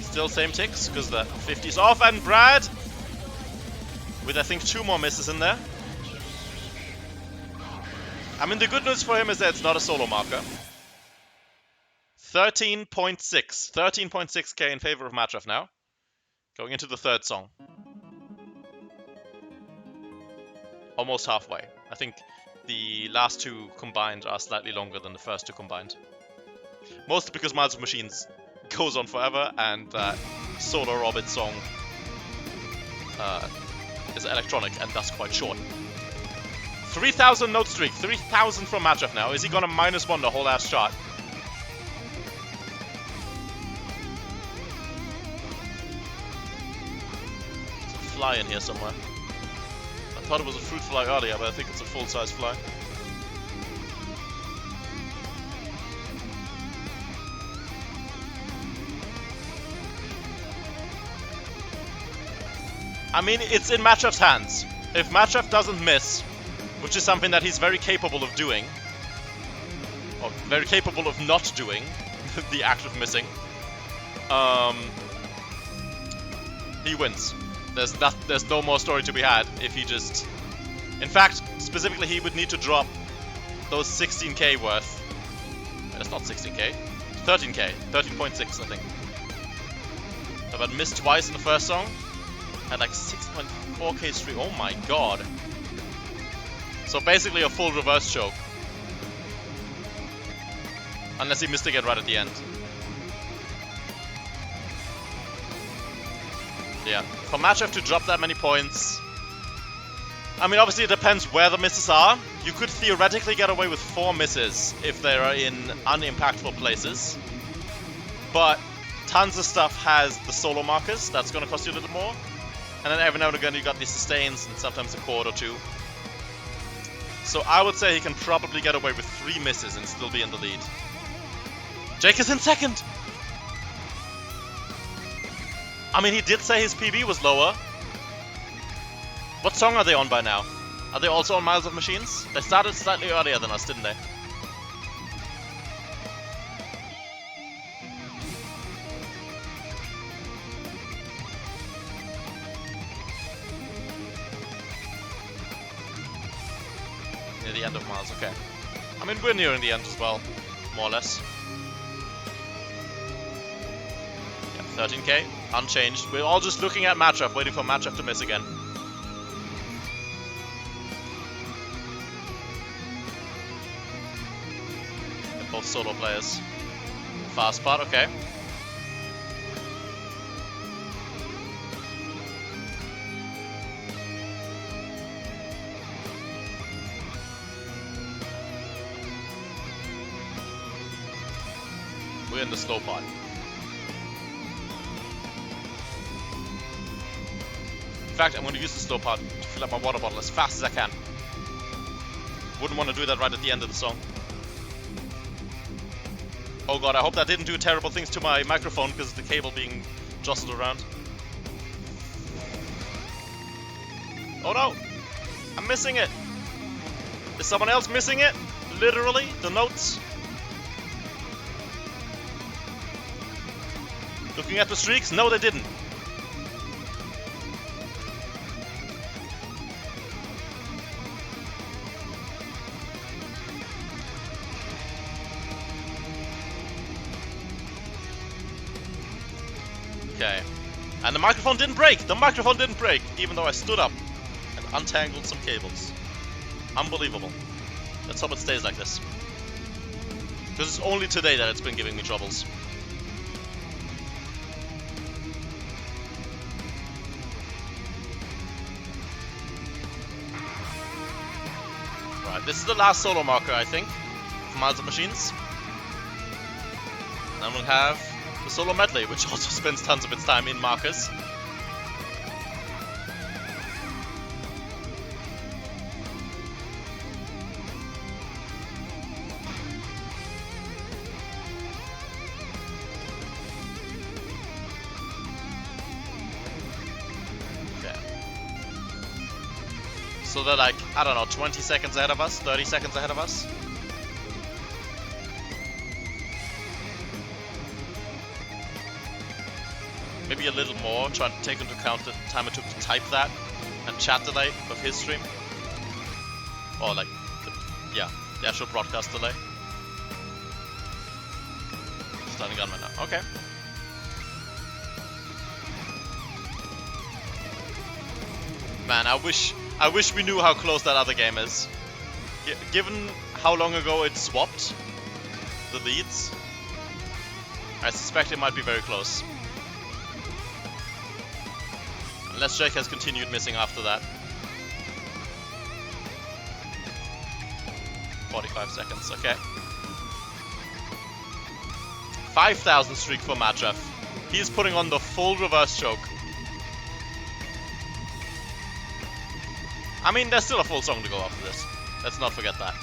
Still same ticks, because the 50's off, and Brad, with I think 2 more misses in there. I mean, the good news for him is that it's not a solo marker. 13.6. 13.6K in favor of Matchup now. Going into the third song. Almost halfway. I think the last 2 combined are slightly longer than the first 2 combined. Mostly because Miles of Machines goes on forever, and that Solar Orbit song is electronic and thus quite short. 3,000 note streak, 3,000 from Matchup now. Is he gonna -1 the whole last shot? There's a fly in here somewhere. I thought it was a fruit fly earlier, but I think it's a full-size fly. I mean, it's in Matchup's hands. If Matchup doesn't miss, which is something that he's very capable of doing, or very capable of not doing, the act of missing, he wins. There's no more story to be had if he just... In fact, specifically, he would need to drop those 16K worth. That's not 16K. 13K. 13.6, I think. But missed twice in the first song. Had like 6.4K streak. Oh my god. So basically a full reverse choke. Unless he missed again right at the end. Yeah, for Matchup to drop that many points... I mean, obviously it depends where the misses are. You could theoretically get away with 4 misses if they are in unimpactful places. But tons of stuff has the solo markers, that's going to cost you a little more. And then every now and again you got these sustains and sometimes a quad or 2. So I would say he can probably get away with 3 misses and still be in the lead. Jake is in second! I mean, he did say his PB was lower. What song are they on by now? Are they also on Miles of Machines? They started slightly earlier than us, didn't they? Near the end of Miles, okay. I mean, we're nearing the end as well, more or less. 13k, unchanged. We're all just looking at Matchup, waiting for Matchup to miss again. And both solo players. Fast part, okay. We're in the slow part. In fact, I'm going to use the slow part to fill up my water bottle as fast as I can. Wouldn't want to do that right at the end of the song. Oh god, I hope that didn't do terrible things to my microphone because of the cable being jostled around. Oh no! I'm missing it! Is someone else missing it? Literally? The notes? Looking at the streaks? No, they didn't. Okay. And the microphone didn't break! The microphone didn't break! Even though I stood up and untangled some cables. Unbelievable. Let's hope it stays like this. Because it's only today that it's been giving me troubles. Right, this is the last solo marker, I think, for Miles of Machines. Then we'll have the solo medley, which also spends tons of its time in markers. Okay. So they're like, I don't know, 20 seconds ahead of us, 30 seconds ahead of us. Maybe a little more, trying to take into account the time it took to type that and chat delay of his stream. Or like, the actual broadcast delay. Starting gunman now, okay. Man, I wish we knew how close that other game is. Given how long ago it swapped the leads, I suspect it might be very close. Unless Jake has continued missing after that. 45 seconds, okay. 5,000 streak for Matchup. He's putting on the full reverse choke. I mean, there's still a full song to go after this. Let's not forget that.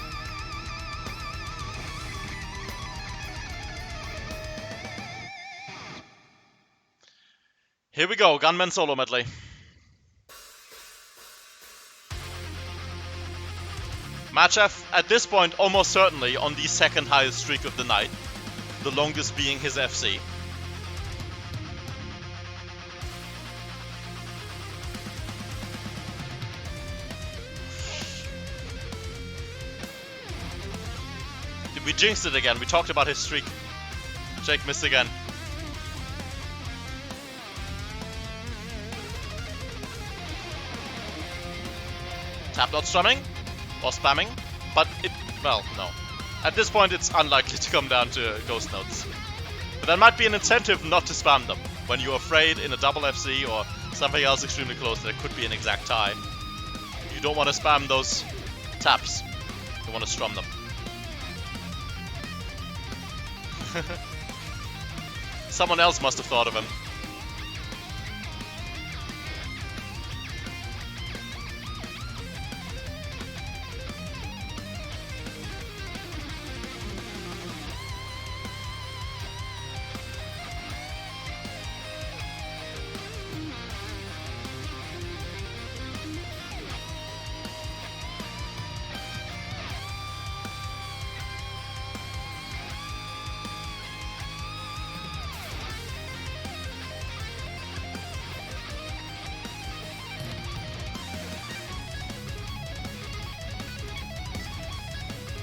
Here we go, Gunman solo medley. Matchup, at this point, almost certainly on the second highest streak of the night. The longest being his FC. We jinxed it again. We talked about his streak. Jake missed again. Tap not strumming or spamming, but it, well, no. At this point, it's unlikely to come down to ghost notes. But that might be an incentive not to spam them. When you're afraid in a double FC or something else extremely close that it could be an exact tie, you don't want to spam those taps. You want to strum them. Someone else must have thought of him.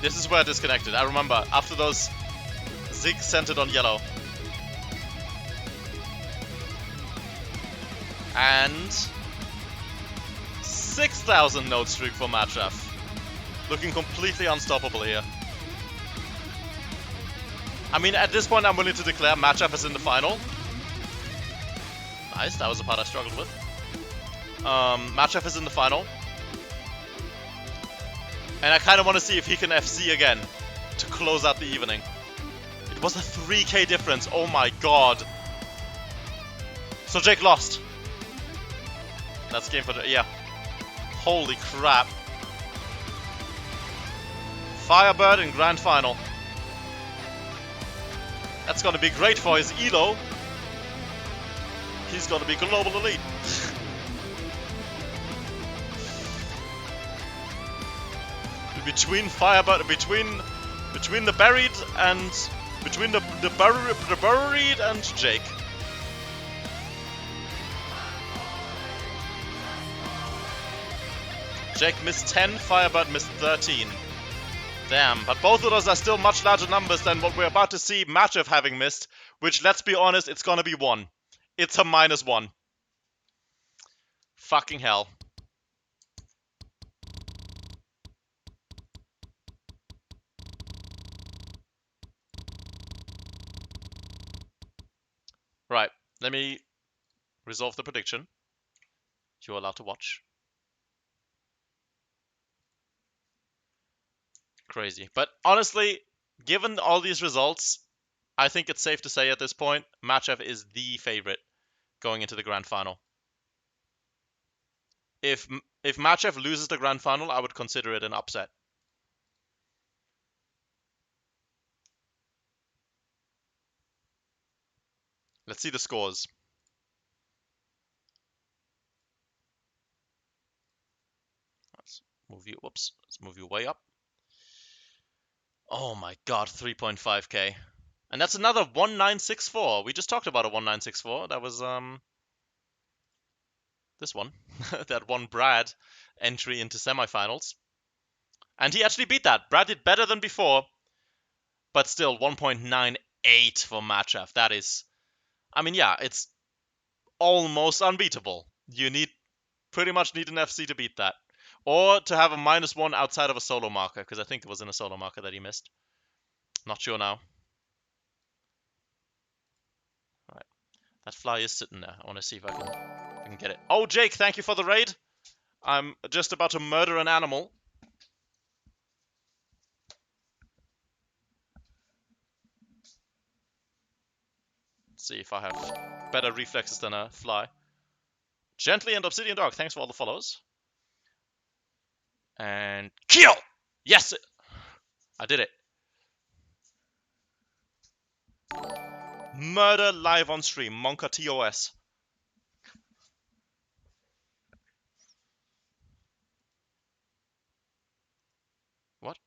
This is where I disconnected. I remember after those Zig centered on yellow. And 6,000 note streak for Matchaf. Looking completely unstoppable here. I mean, at this point I'm willing to declare Matchaf is in the final. Nice, that was the part I struggled with. Matchaf is in the final. And I kind of want to see if he can FC again to close out the evening. It was a 3k difference, oh my god. So Jake lost. That's game for the... yeah. Holy crap. Firebird in grand final. That's gonna be great for his elo. He's gonna be global elite. Between Firebird, between the buried and between the buried and Jake. Jake missed 10, Firebird missed 13. Damn, but both of those are still much larger numbers than what we're about to see Matchaf having missed, which, let's be honest, it's gonna be 1. It's a -1. Fucking hell. Right, let me resolve the prediction. You're allowed to watch. Crazy. But honestly, given all these results, I think it's safe to say at this point, Matchaf is the favorite going into the grand final. If Matchaf loses the grand final, I would consider it an upset. Let's see the scores. Let's move you. Whoops. Let's move you way up. Oh my god, 3.5k. And that's another 1964. We just talked about a 1964. That was this one. That one Brad entry into semifinals. And he actually beat that. Brad did better than before. But still, 1.98 for Matchaf. That is... I mean, yeah, it's almost unbeatable. You pretty much need an FC to beat that. Or to have a -1 outside of a solo marker, because I think it was in a solo marker that he missed. Not sure now. Alright. That fly is sitting there. I want to see if I can get it. Oh, Jake, thank you for the raid. I'm just about to murder an animal. Let's see if I have better reflexes than a fly. Gently and Obsidian Dog, thanks for all the follows. And kill! Yes! I did it. Murder live on stream. Monka TOS. What?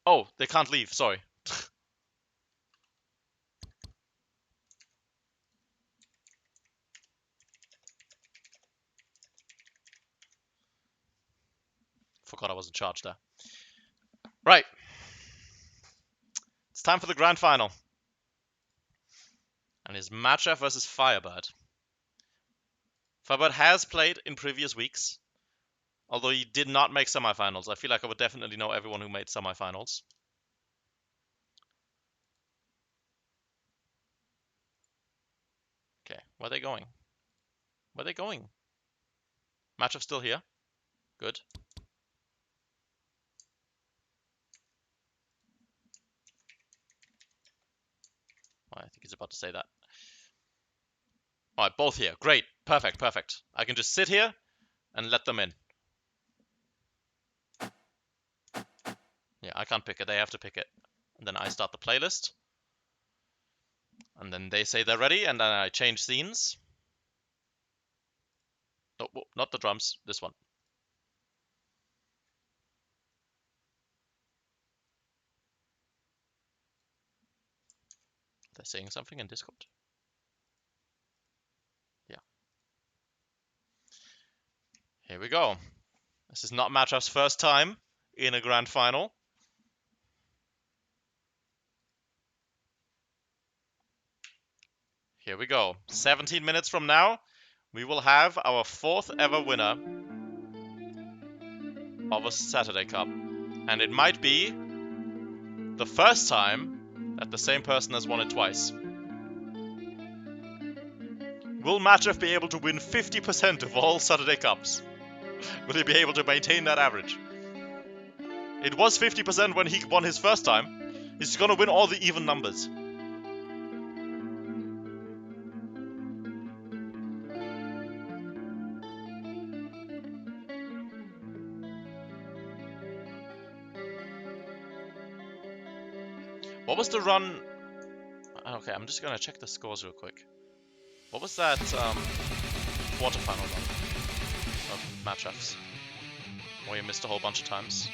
Oh, they can't leave. Sorry. Forgot I was in charge there. Right. It's time for the grand final. And it's Matchaf versus Firebird. Firebird has played in previous weeks. Although he did not make semifinals. I feel like I would definitely know everyone who made semifinals. Okay, where are they going? Where are they going? Matchup's still here. Good. Oh, I think he's about to say that. Alright, both here. Great. Perfect, perfect. I can just sit here and let them in. Yeah, I can't pick it. They have to pick it. And then I start the playlist. And then they say they're ready, and then I change scenes. No, not the drums. This one. They're saying something in Discord? Yeah. Here we go. This is not Matchup's first time in a grand final. Here we go. 17 minutes from now, we will have our 4th ever winner of a Saturday Cup. And it might be the first time that the same person has won it twice. Will Matchup be able to win 50% of all Saturday Cups? Will he be able to maintain that average? It was 50% when he won his first time. He's gonna win all the even numbers. What was the run? Okay, I'm just gonna check the scores real quick. What was that quarterfinal run of Matchups? Where he missed a whole bunch of times.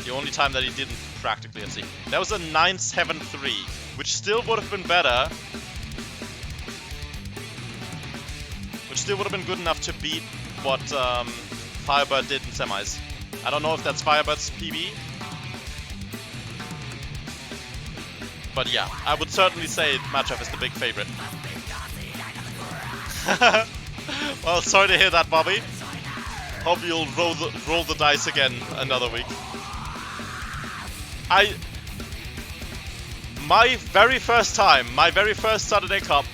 The only time that he didn't practically FC. That was a 9-7-3, which still would have been better. Which still would have been good enough to beat what Firebird did in semis. I don't know if that's Firebird's PB. But yeah, I would certainly say Matchup is the big favorite. Well, sorry to hear that, Bobby. Hope you'll roll the dice again another week. My very first Saturday Cup,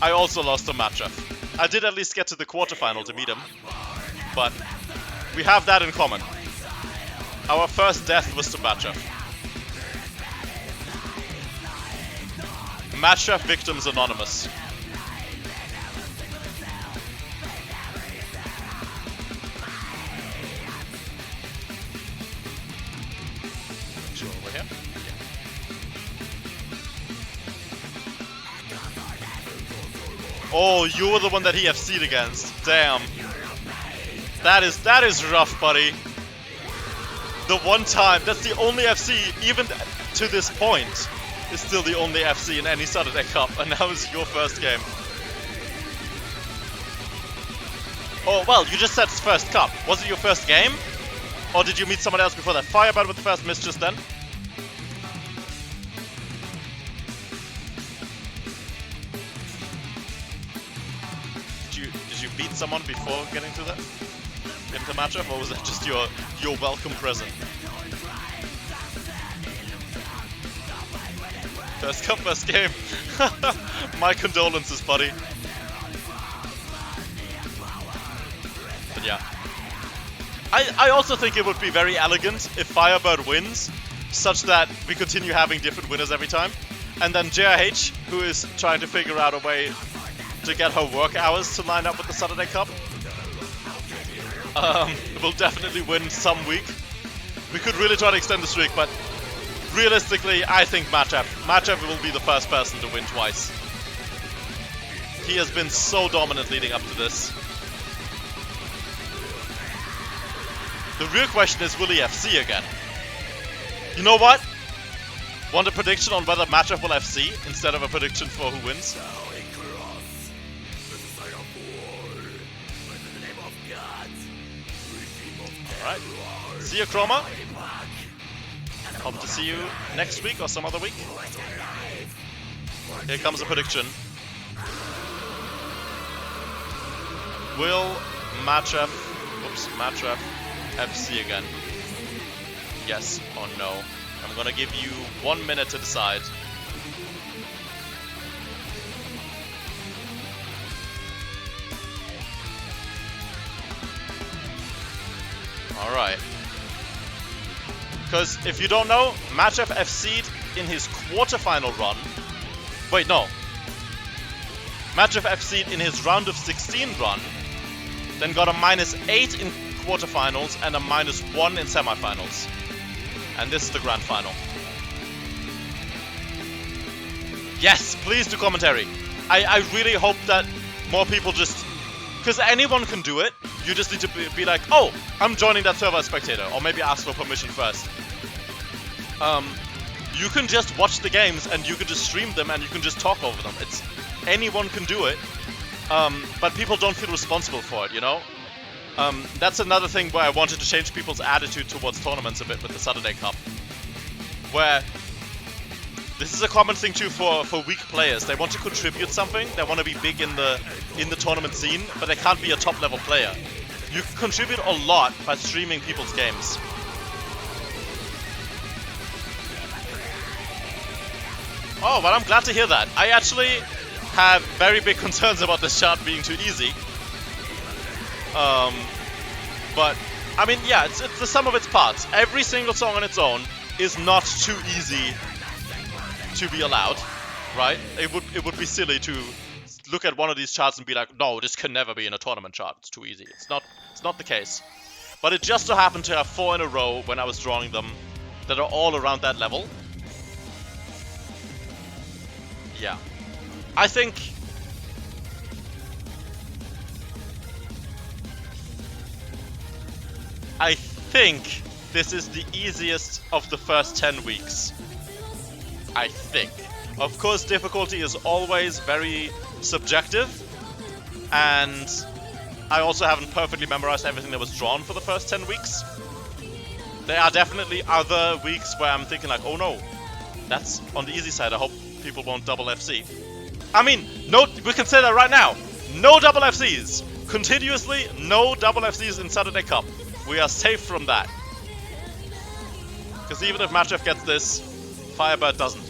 I also lost to Matchup. I did at least get to the quarterfinal to meet him, but we have that in common. Our first death was to Matchup. Matchup Victims Anonymous. Over here. Oh, you were the one that he FC'd against. Damn. That is rough, buddy. The one time, that's the only FC, even to this point, is still the only FC in any Saturday Cup, and that was your first game. Oh, well, you just said first cup. Was it your first game? Or did you meet someone else before that? Firebird with the first miss just then? Did you beat someone before getting to matchup, or was that just your welcome present? First cup, first game. My condolences, buddy. But yeah. I also think it would be very elegant if Firebird wins, such that we continue having different winners every time. And then JRH, who is trying to figure out a way to get her work hours to line up with the Saturday Cup, will definitely win some week. We could really try to extend the streak, but realistically, I think Matchup will be the first person to win twice. He has been so dominant leading up to this. The real question is, will he FC again? You know what? Want a prediction on whether Matchup will FC instead of a prediction for who wins? Alright. See you, Chroma. Hope to see you next week or some other week. Here comes a prediction. Will Matchup FC again? Yes or no? I'm gonna give you 1 minute to decide. Alright. Because if you don't know, Matchup FC'd in his quarterfinal run. Wait, no. Matchup FC'd in his round of 16 run, then got a -8 in quarterfinals and a -1 in semifinals. And this is the grand final. Yes, please do commentary. I really hope that more people just... Because anyone can do it. You just need to be like, oh, I'm joining that server as spectator. Or maybe ask for permission first. You can just watch the games and you can just stream them and you can just talk over them. Anyone can do it. But people don't feel responsible for it, you know? That's another thing where I wanted to change people's attitude towards tournaments a bit with the Saturday Cup. Where... This is a common thing too for weak players. They want to contribute something, they want to be big in the tournament scene, but they can't be a top level player. You can contribute a lot by streaming people's games. Oh, well, I'm glad to hear that. I actually have very big concerns about this chart being too easy. But, I mean, yeah, it's the sum of its parts. Every single song on its own is not too easy to be allowed, right? It would be silly to look at one of these charts and be like, no, this can never be in a tournament chart. It's too easy. It's not the case. But it just so happened to have 4 in a row when I was drawing them that are all around that level. Yeah. I think this is the easiest of the first 10 weeks. I think. Of course, difficulty is always very subjective, and I also haven't perfectly memorized everything that was drawn for the first 10 weeks. There are definitely other weeks where I'm thinking like, oh no, that's on the easy side. I hope people won't double FC. I mean, no, we can say that right now. No double FCs. Continuously, no double FCs in Saturday Cup. We are safe from that. Because even if Matchup gets this, Firebird doesn't.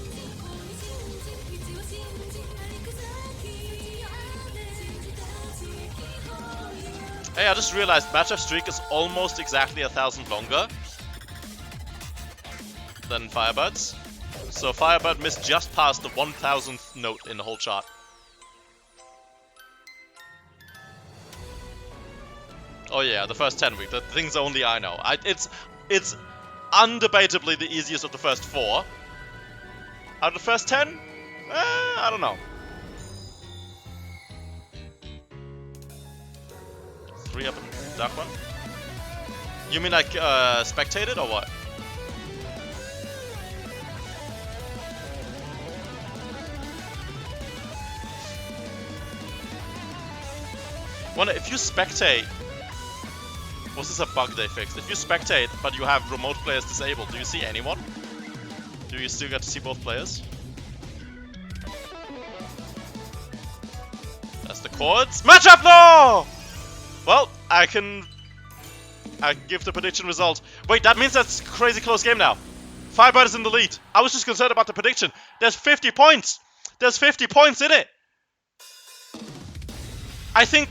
Hey, I just realized Matchup streak is almost exactly 1,000 longer than Firebird's. So Firebird missed just past the 1,000th note in the whole chart. Oh yeah, the first 10 weeks. The things only I know. It's undebatably the easiest of the first 4. Out of the first 10? I don't know. 3 up in that one? You mean like spectated or what? Wonder if you spectate. Was this a bug they fixed? If you spectate but you have remote players disabled, do you see anyone? Do you still get to see both players? That's the chords. Matchup no! Well, I can give the prediction result. Wait, that means that's a crazy close game now. Firebird is in the lead. I was just concerned about the prediction. There's 50 points. There's 50 points in it. I think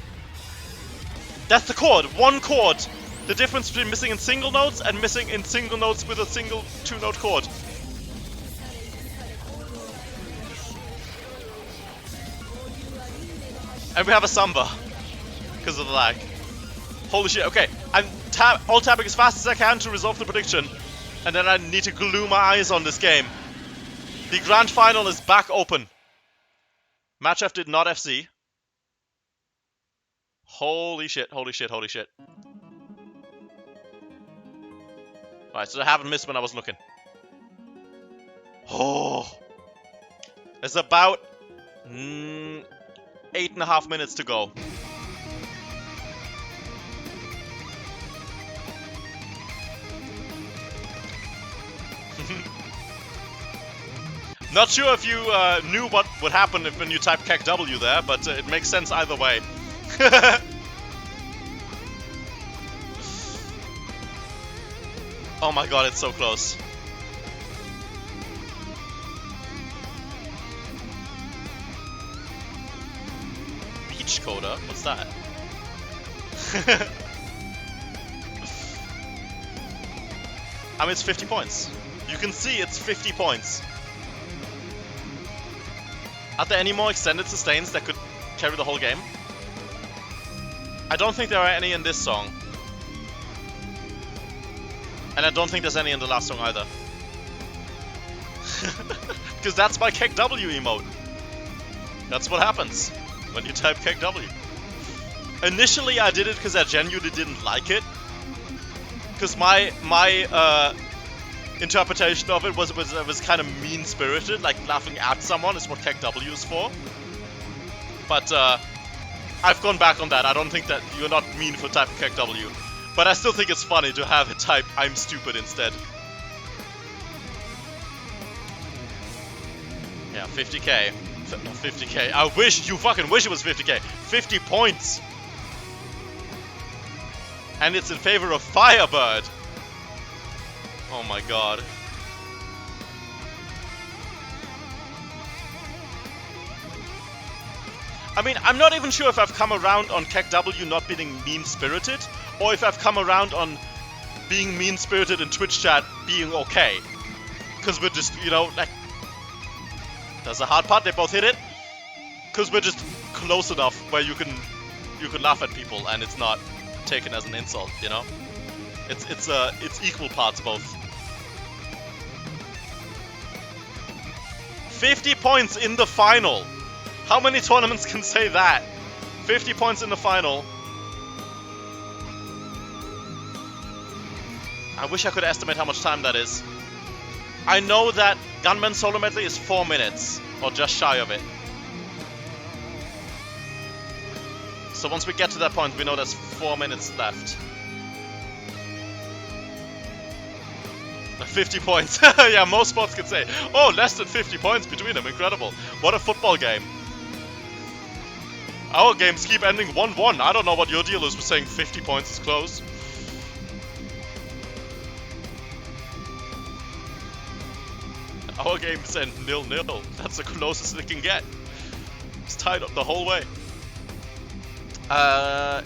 that's the chord. One chord. The difference between missing in single notes and missing in single notes with a single 2-note chord. And we have a samba because of the lag. Holy shit, okay. I'm alt-tabbing as fast as I can to resolve the prediction. And then I need to glue my eyes on this game. The grand final is back open. Matchup did not FC. Holy shit, holy shit, holy shit. Alright, so I haven't missed when I was looking. Oh. There's about 8.5 minutes to go. Not sure if you knew what would happen when you type CAC W there, but it makes sense either way. Oh my god, it's so close. Peach Coda? What's that? I mean, it's 50 points. You can see it's 50 points. Are there any more extended sustains that could carry the whole game? I don't think there are any in this song. And I don't think there's any in the last song either. Because that's my KEKW emote. That's what happens when you type KEKW. Initially I did it because I genuinely didn't like it. Because my interpretation of it was kind of mean-spirited, like laughing at someone is what KEKW is for. But I've gone back on that. I don't think that you're not mean for typing KEKW. But I still think it's funny to have it type I'm stupid instead. Yeah, 50k. Not 50k. I wish, you fucking wish it was 50k. 50 points! And it's in favor of Firebird. Oh my god. I mean, I'm not even sure if I've come around on KEKW not being mean-spirited, or if I've come around on being mean-spirited in Twitch chat being okay. Because we're just, you know, like... There's a hard part, they both hit it. Because we're just close enough where you can laugh at people and it's not taken as an insult, you know? It's equal parts both. 50 points in the final! How many tournaments can say that? 50 points in the final. I wish I could estimate how much time that is. I know that Gunman solo medley is 4 minutes, or just shy of it. So once we get to that point, we know there's 4 minutes left. 50 points. Yeah, most spots could say, oh, less than 50 points between them. Incredible. What a football game. Our games keep ending 1-1. I don't know what your deal is with saying 50 points is close. Our games end 0-0. That's the closest it can get. It's tied up the whole way.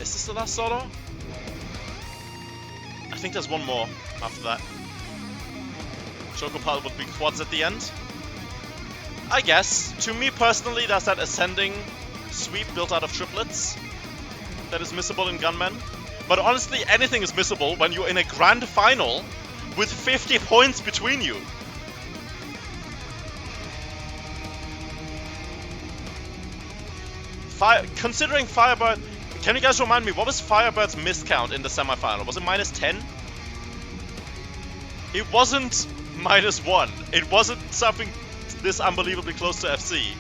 Is this the last solo? I think there's one more after that. Chocopile would be quads at the end. I guess. To me personally, there's that ascending sweep built out of triplets that is missable in Gunman. But honestly, anything is missable when you're in a grand final with 50 points between you. Considering Firebird... Can you guys remind me, what was Firebird's miscount in the semifinal? Was it -10? It wasn't -1. It wasn't something this unbelievably close to FC.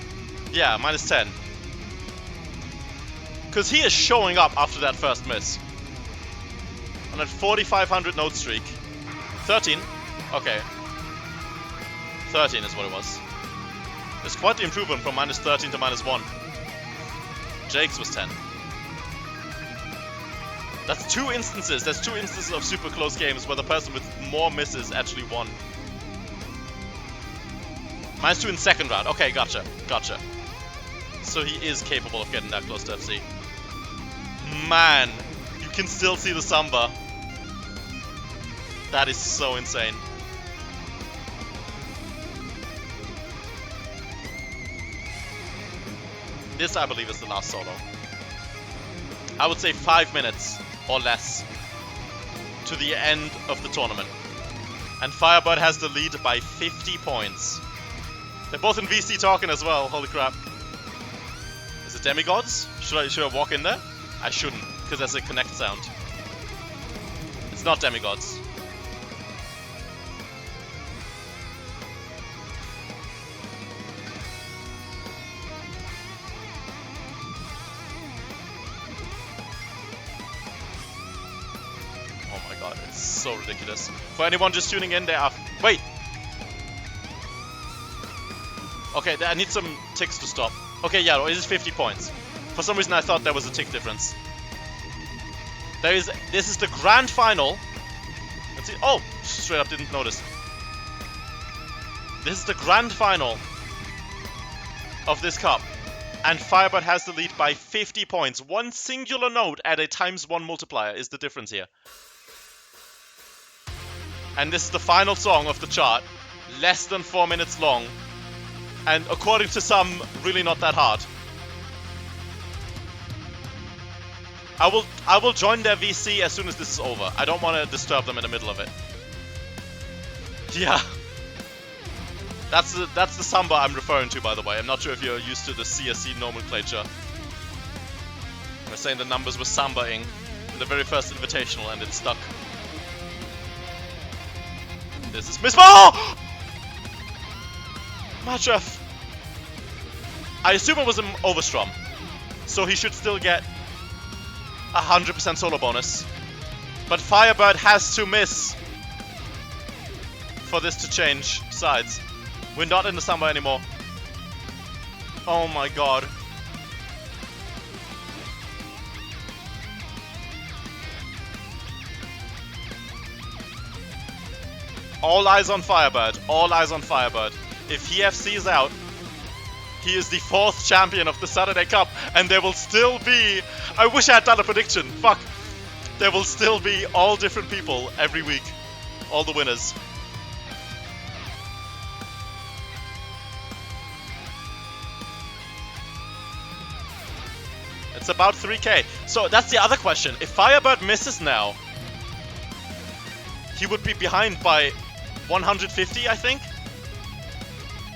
Yeah, -10. Because he is showing up after that first miss. On that 4,500 note streak. 13? Okay. 13 is what it was. It's quite the improvement from -13 to -1. Jake's was 10. That's two instances. There's two instances of super close games where the person with more misses actually won. -2 in second round. Okay, gotcha. Gotcha. So he is capable of getting that close to FC. Man, you can still see the Samba. That is so insane. This, I believe, is the last solo. I would say 5 minutes or less to the end of the tournament. And Firebird has the lead by 50 points. They're both in VC talking as well, holy crap. Is it Demigods? Should I walk in there? I shouldn't, because there's a connect sound. It's not Demigods. So ridiculous. For anyone just tuning in, there are... Wait! Okay, I need some ticks to stop. Okay, yeah, it is 50 points. For some reason I thought there was a tick difference. This is the grand final. Let's see. Oh! Straight up didn't notice. This is the grand final of this cup. And Firebird has the lead by 50 points. One singular note at a ×1 multiplier is the difference here. And this is the final song of the chart. Less than 4 minutes long. And according to some, really not that hard. I will join their VC as soon as this is over. I don't want to disturb them in the middle of it. Yeah. That's the samba I'm referring to, by the way. I'm not sure if you're used to the CSC nomenclature. I was saying the numbers were sambaing in the very first invitational and it stuck. This is Miss Oh! Matchup. I assume it was an Overstrom, so he should still get 100% solo bonus. But Firebird has to miss for this to change sides. We're not in the samba anymore. Oh my god. All eyes on Firebird. All eyes on Firebird. If he FCs out, he is the 4th champion of the Saturday Cup, and there will still be... I wish I had done a prediction. Fuck. There will still be all different people every week. All the winners. It's about 3k. So that's the other question. If Firebird misses now, he would be behind by 150, I think.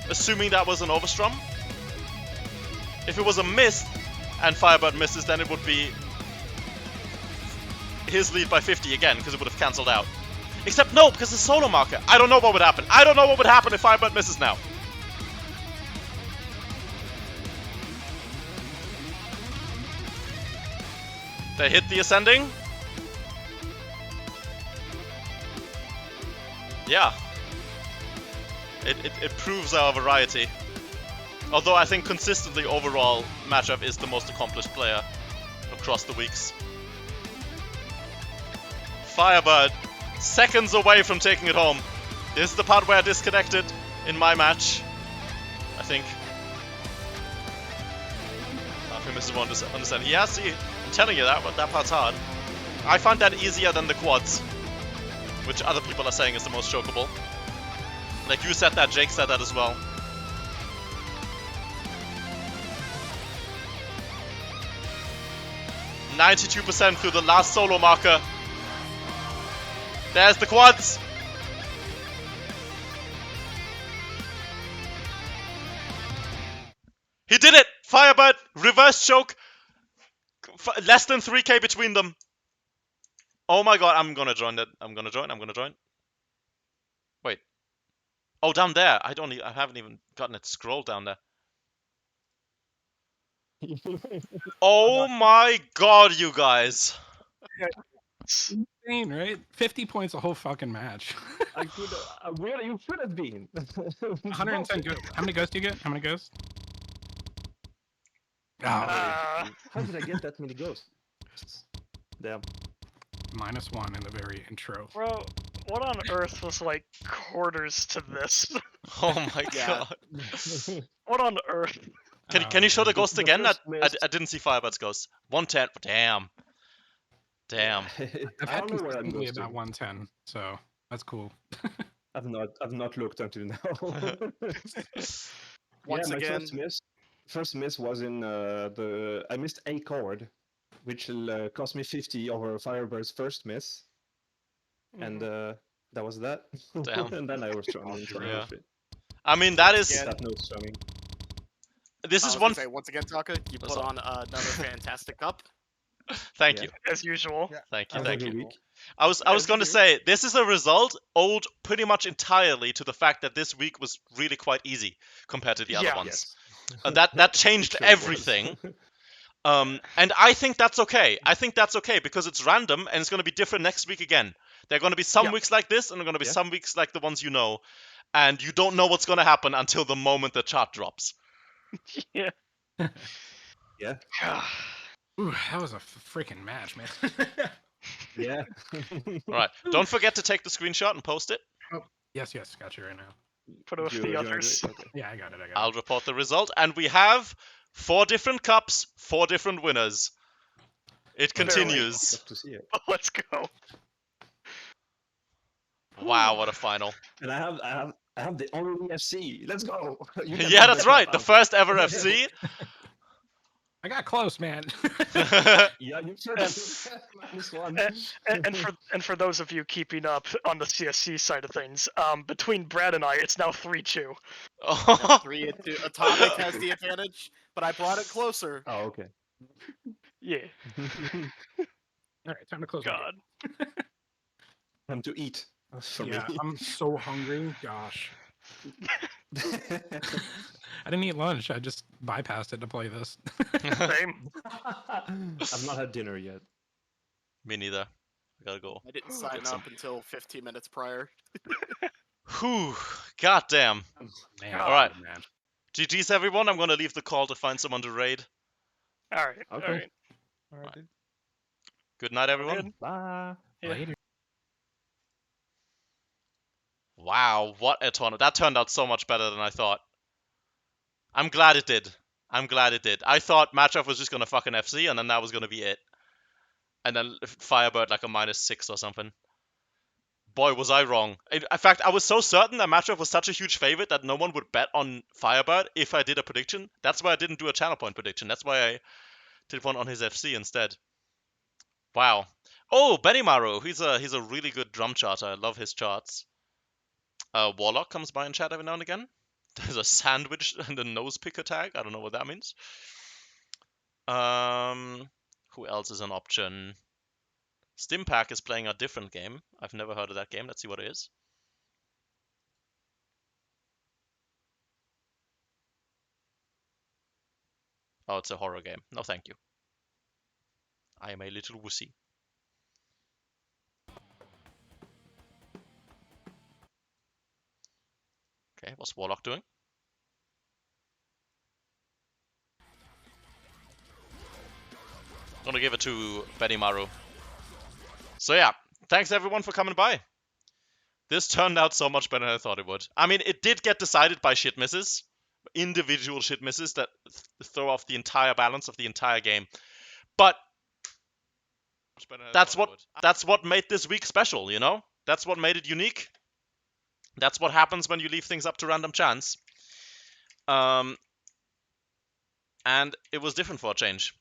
Assuming that was an Overstrom. If it was a miss and Firebird misses, then it would be his lead by 50 again, because it would have cancelled out. Except no, because it's solo marker. I don't know what would happen. I don't know what would happen if Firebird misses now. They hit the ascending. Yeah. It proves our variety. Although I think consistently overall, Matchup is the most accomplished player across the weeks. Firebird, seconds away from taking it home. This is the part where I disconnected in my match, I think. I think Mrs. won't understand. Yeah, see, I'm telling you that part's hard. I find that easier than the quads, which other people are saying is the most chokeable. Like you said that, Jake said that as well. %92 through the last solo marker. There's the quads. He did it! Firebird, reverse choke. Less than 3k between them. Oh my god, I'm gonna join that. I'm gonna join. Wait. Oh, down there. I haven't even gotten it to scroll down there. Oh my god, you guys. Insane, right? 50 points a whole fucking match. I could, where you should have been. 110 ghosts. How many ghosts do you get? How many ghosts? Oh, How did I get that many ghosts? Damn. -1 in the very intro. Bro, what on earth was like quarters to this? Oh my Yeah. god. What on earth? Can you show the ghost The again? first I miss- didn't see Firebird's ghost. 110. Damn. Damn. I've I had don't know where I'm consistently ghosted. about 110, so that's cool. I've not looked until now. Once my again, first miss was in I missed a chord, which cost me 50 over Firebird's first miss, and that was that. Damn. And then I was strumming. Yeah. I mean, that is... Yeah. That no strumming. This I is was one... gonna say, once again, Taka, you put on another fantastic cup. Thank Yeah. you. As usual. Thank you. As Thank every you. week. I was going to say, this is a result owed pretty much entirely to the fact that this week was really quite easy compared to the other Yeah. ones. Yes. That changed It sure was. everything. And I think that's okay. I think that's okay because it's random and it's going to be different next week again. There are going to be some Yeah. weeks like this and there are going to be Yeah. some weeks like the ones you know. And you don't know what's going to happen until the moment the chart drops. Yeah. Yeah. Ooh, that was a freaking match, man. Yeah. All right. Don't forget to take the screenshot and post it. Yes, got you right now. Put it with You the joined others. it? Okay. Yeah, I got it. I'll report the result. And we have 4 different cups, 4 different winners. It Barely. continues. Love to see it. Let's go. Wow, what a final. And I have the only FC. Let's go. You can Yeah, put that's the cup right. The out. first ever FC. I got close, man. Yeah, you should have -1. And for those of you keeping up on the CSC side of things, between Brad and I, it's now 3-2. Oh. 3-2. Atomic has the advantage, but I brought it closer. Oh, okay. Yeah. All right, time to close my God. Time to eat for game. Yeah, me. I'm so hungry. Gosh, I didn't eat lunch. I just bypassed it to play this. Same. I've not had dinner yet. Me neither. I gotta go. I didn't sign some. up until 15 minutes prior. Whew. God damn. Man, All right. man. GG's everyone. I'm gonna leave the call to find someone to raid. All right. Okay. All right. All right. Dude. Good night, everyone. Good. Bye. Yeah. Later. Wow, what a tournament. That turned out so much better than I thought. I'm glad it did. I'm glad it did. I thought Matchup was just gonna fucking FC and then that was gonna be it. And then Firebird like a -6 or something. Boy, was I wrong. In fact, I was so certain that Matchup was such a huge favorite that no one would bet on Firebird if I did a prediction. That's why I didn't do a channel point prediction. That's why I did one on his FC instead. Wow. Oh, Benimaru. He's a really good drum charter. I love his charts. Warlock comes by in chat every now and again. There's a sandwich and a nose picker tag. I don't know what that means. Who else is an option? Stimpack is playing a different game. I've never heard of that game. Let's see what it is. Oh, it's a horror game. No, thank you. I am a little wussy. Okay, what's Warlock doing? Gonna give it to Benimaru. So yeah, thanks everyone for coming by. This turned out so much better than I thought it would. I mean, it did get decided by shit misses. Individual shit misses that throw off the entire balance of the entire game. But that's what made this week special, you know? That's what made it unique. That's what happens when you leave things up to random chance. And it was different for a change.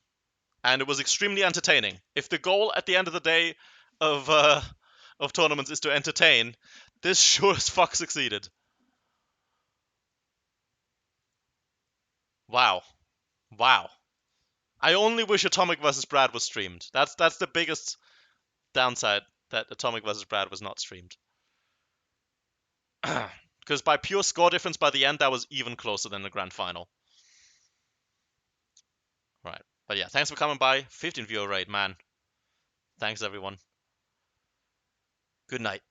And it was extremely entertaining. If the goal at the end of the day of tournaments is to entertain, this sure as fuck succeeded. Wow. Wow. I only wish Atomic vs. Brad was streamed. That's the biggest downside, that Atomic vs. Brad was not streamed. Because by pure score difference by the end, that was even closer than the grand final. Right. But yeah, thanks for coming by. 15 viewer raid, man. Thanks, everyone. Good night.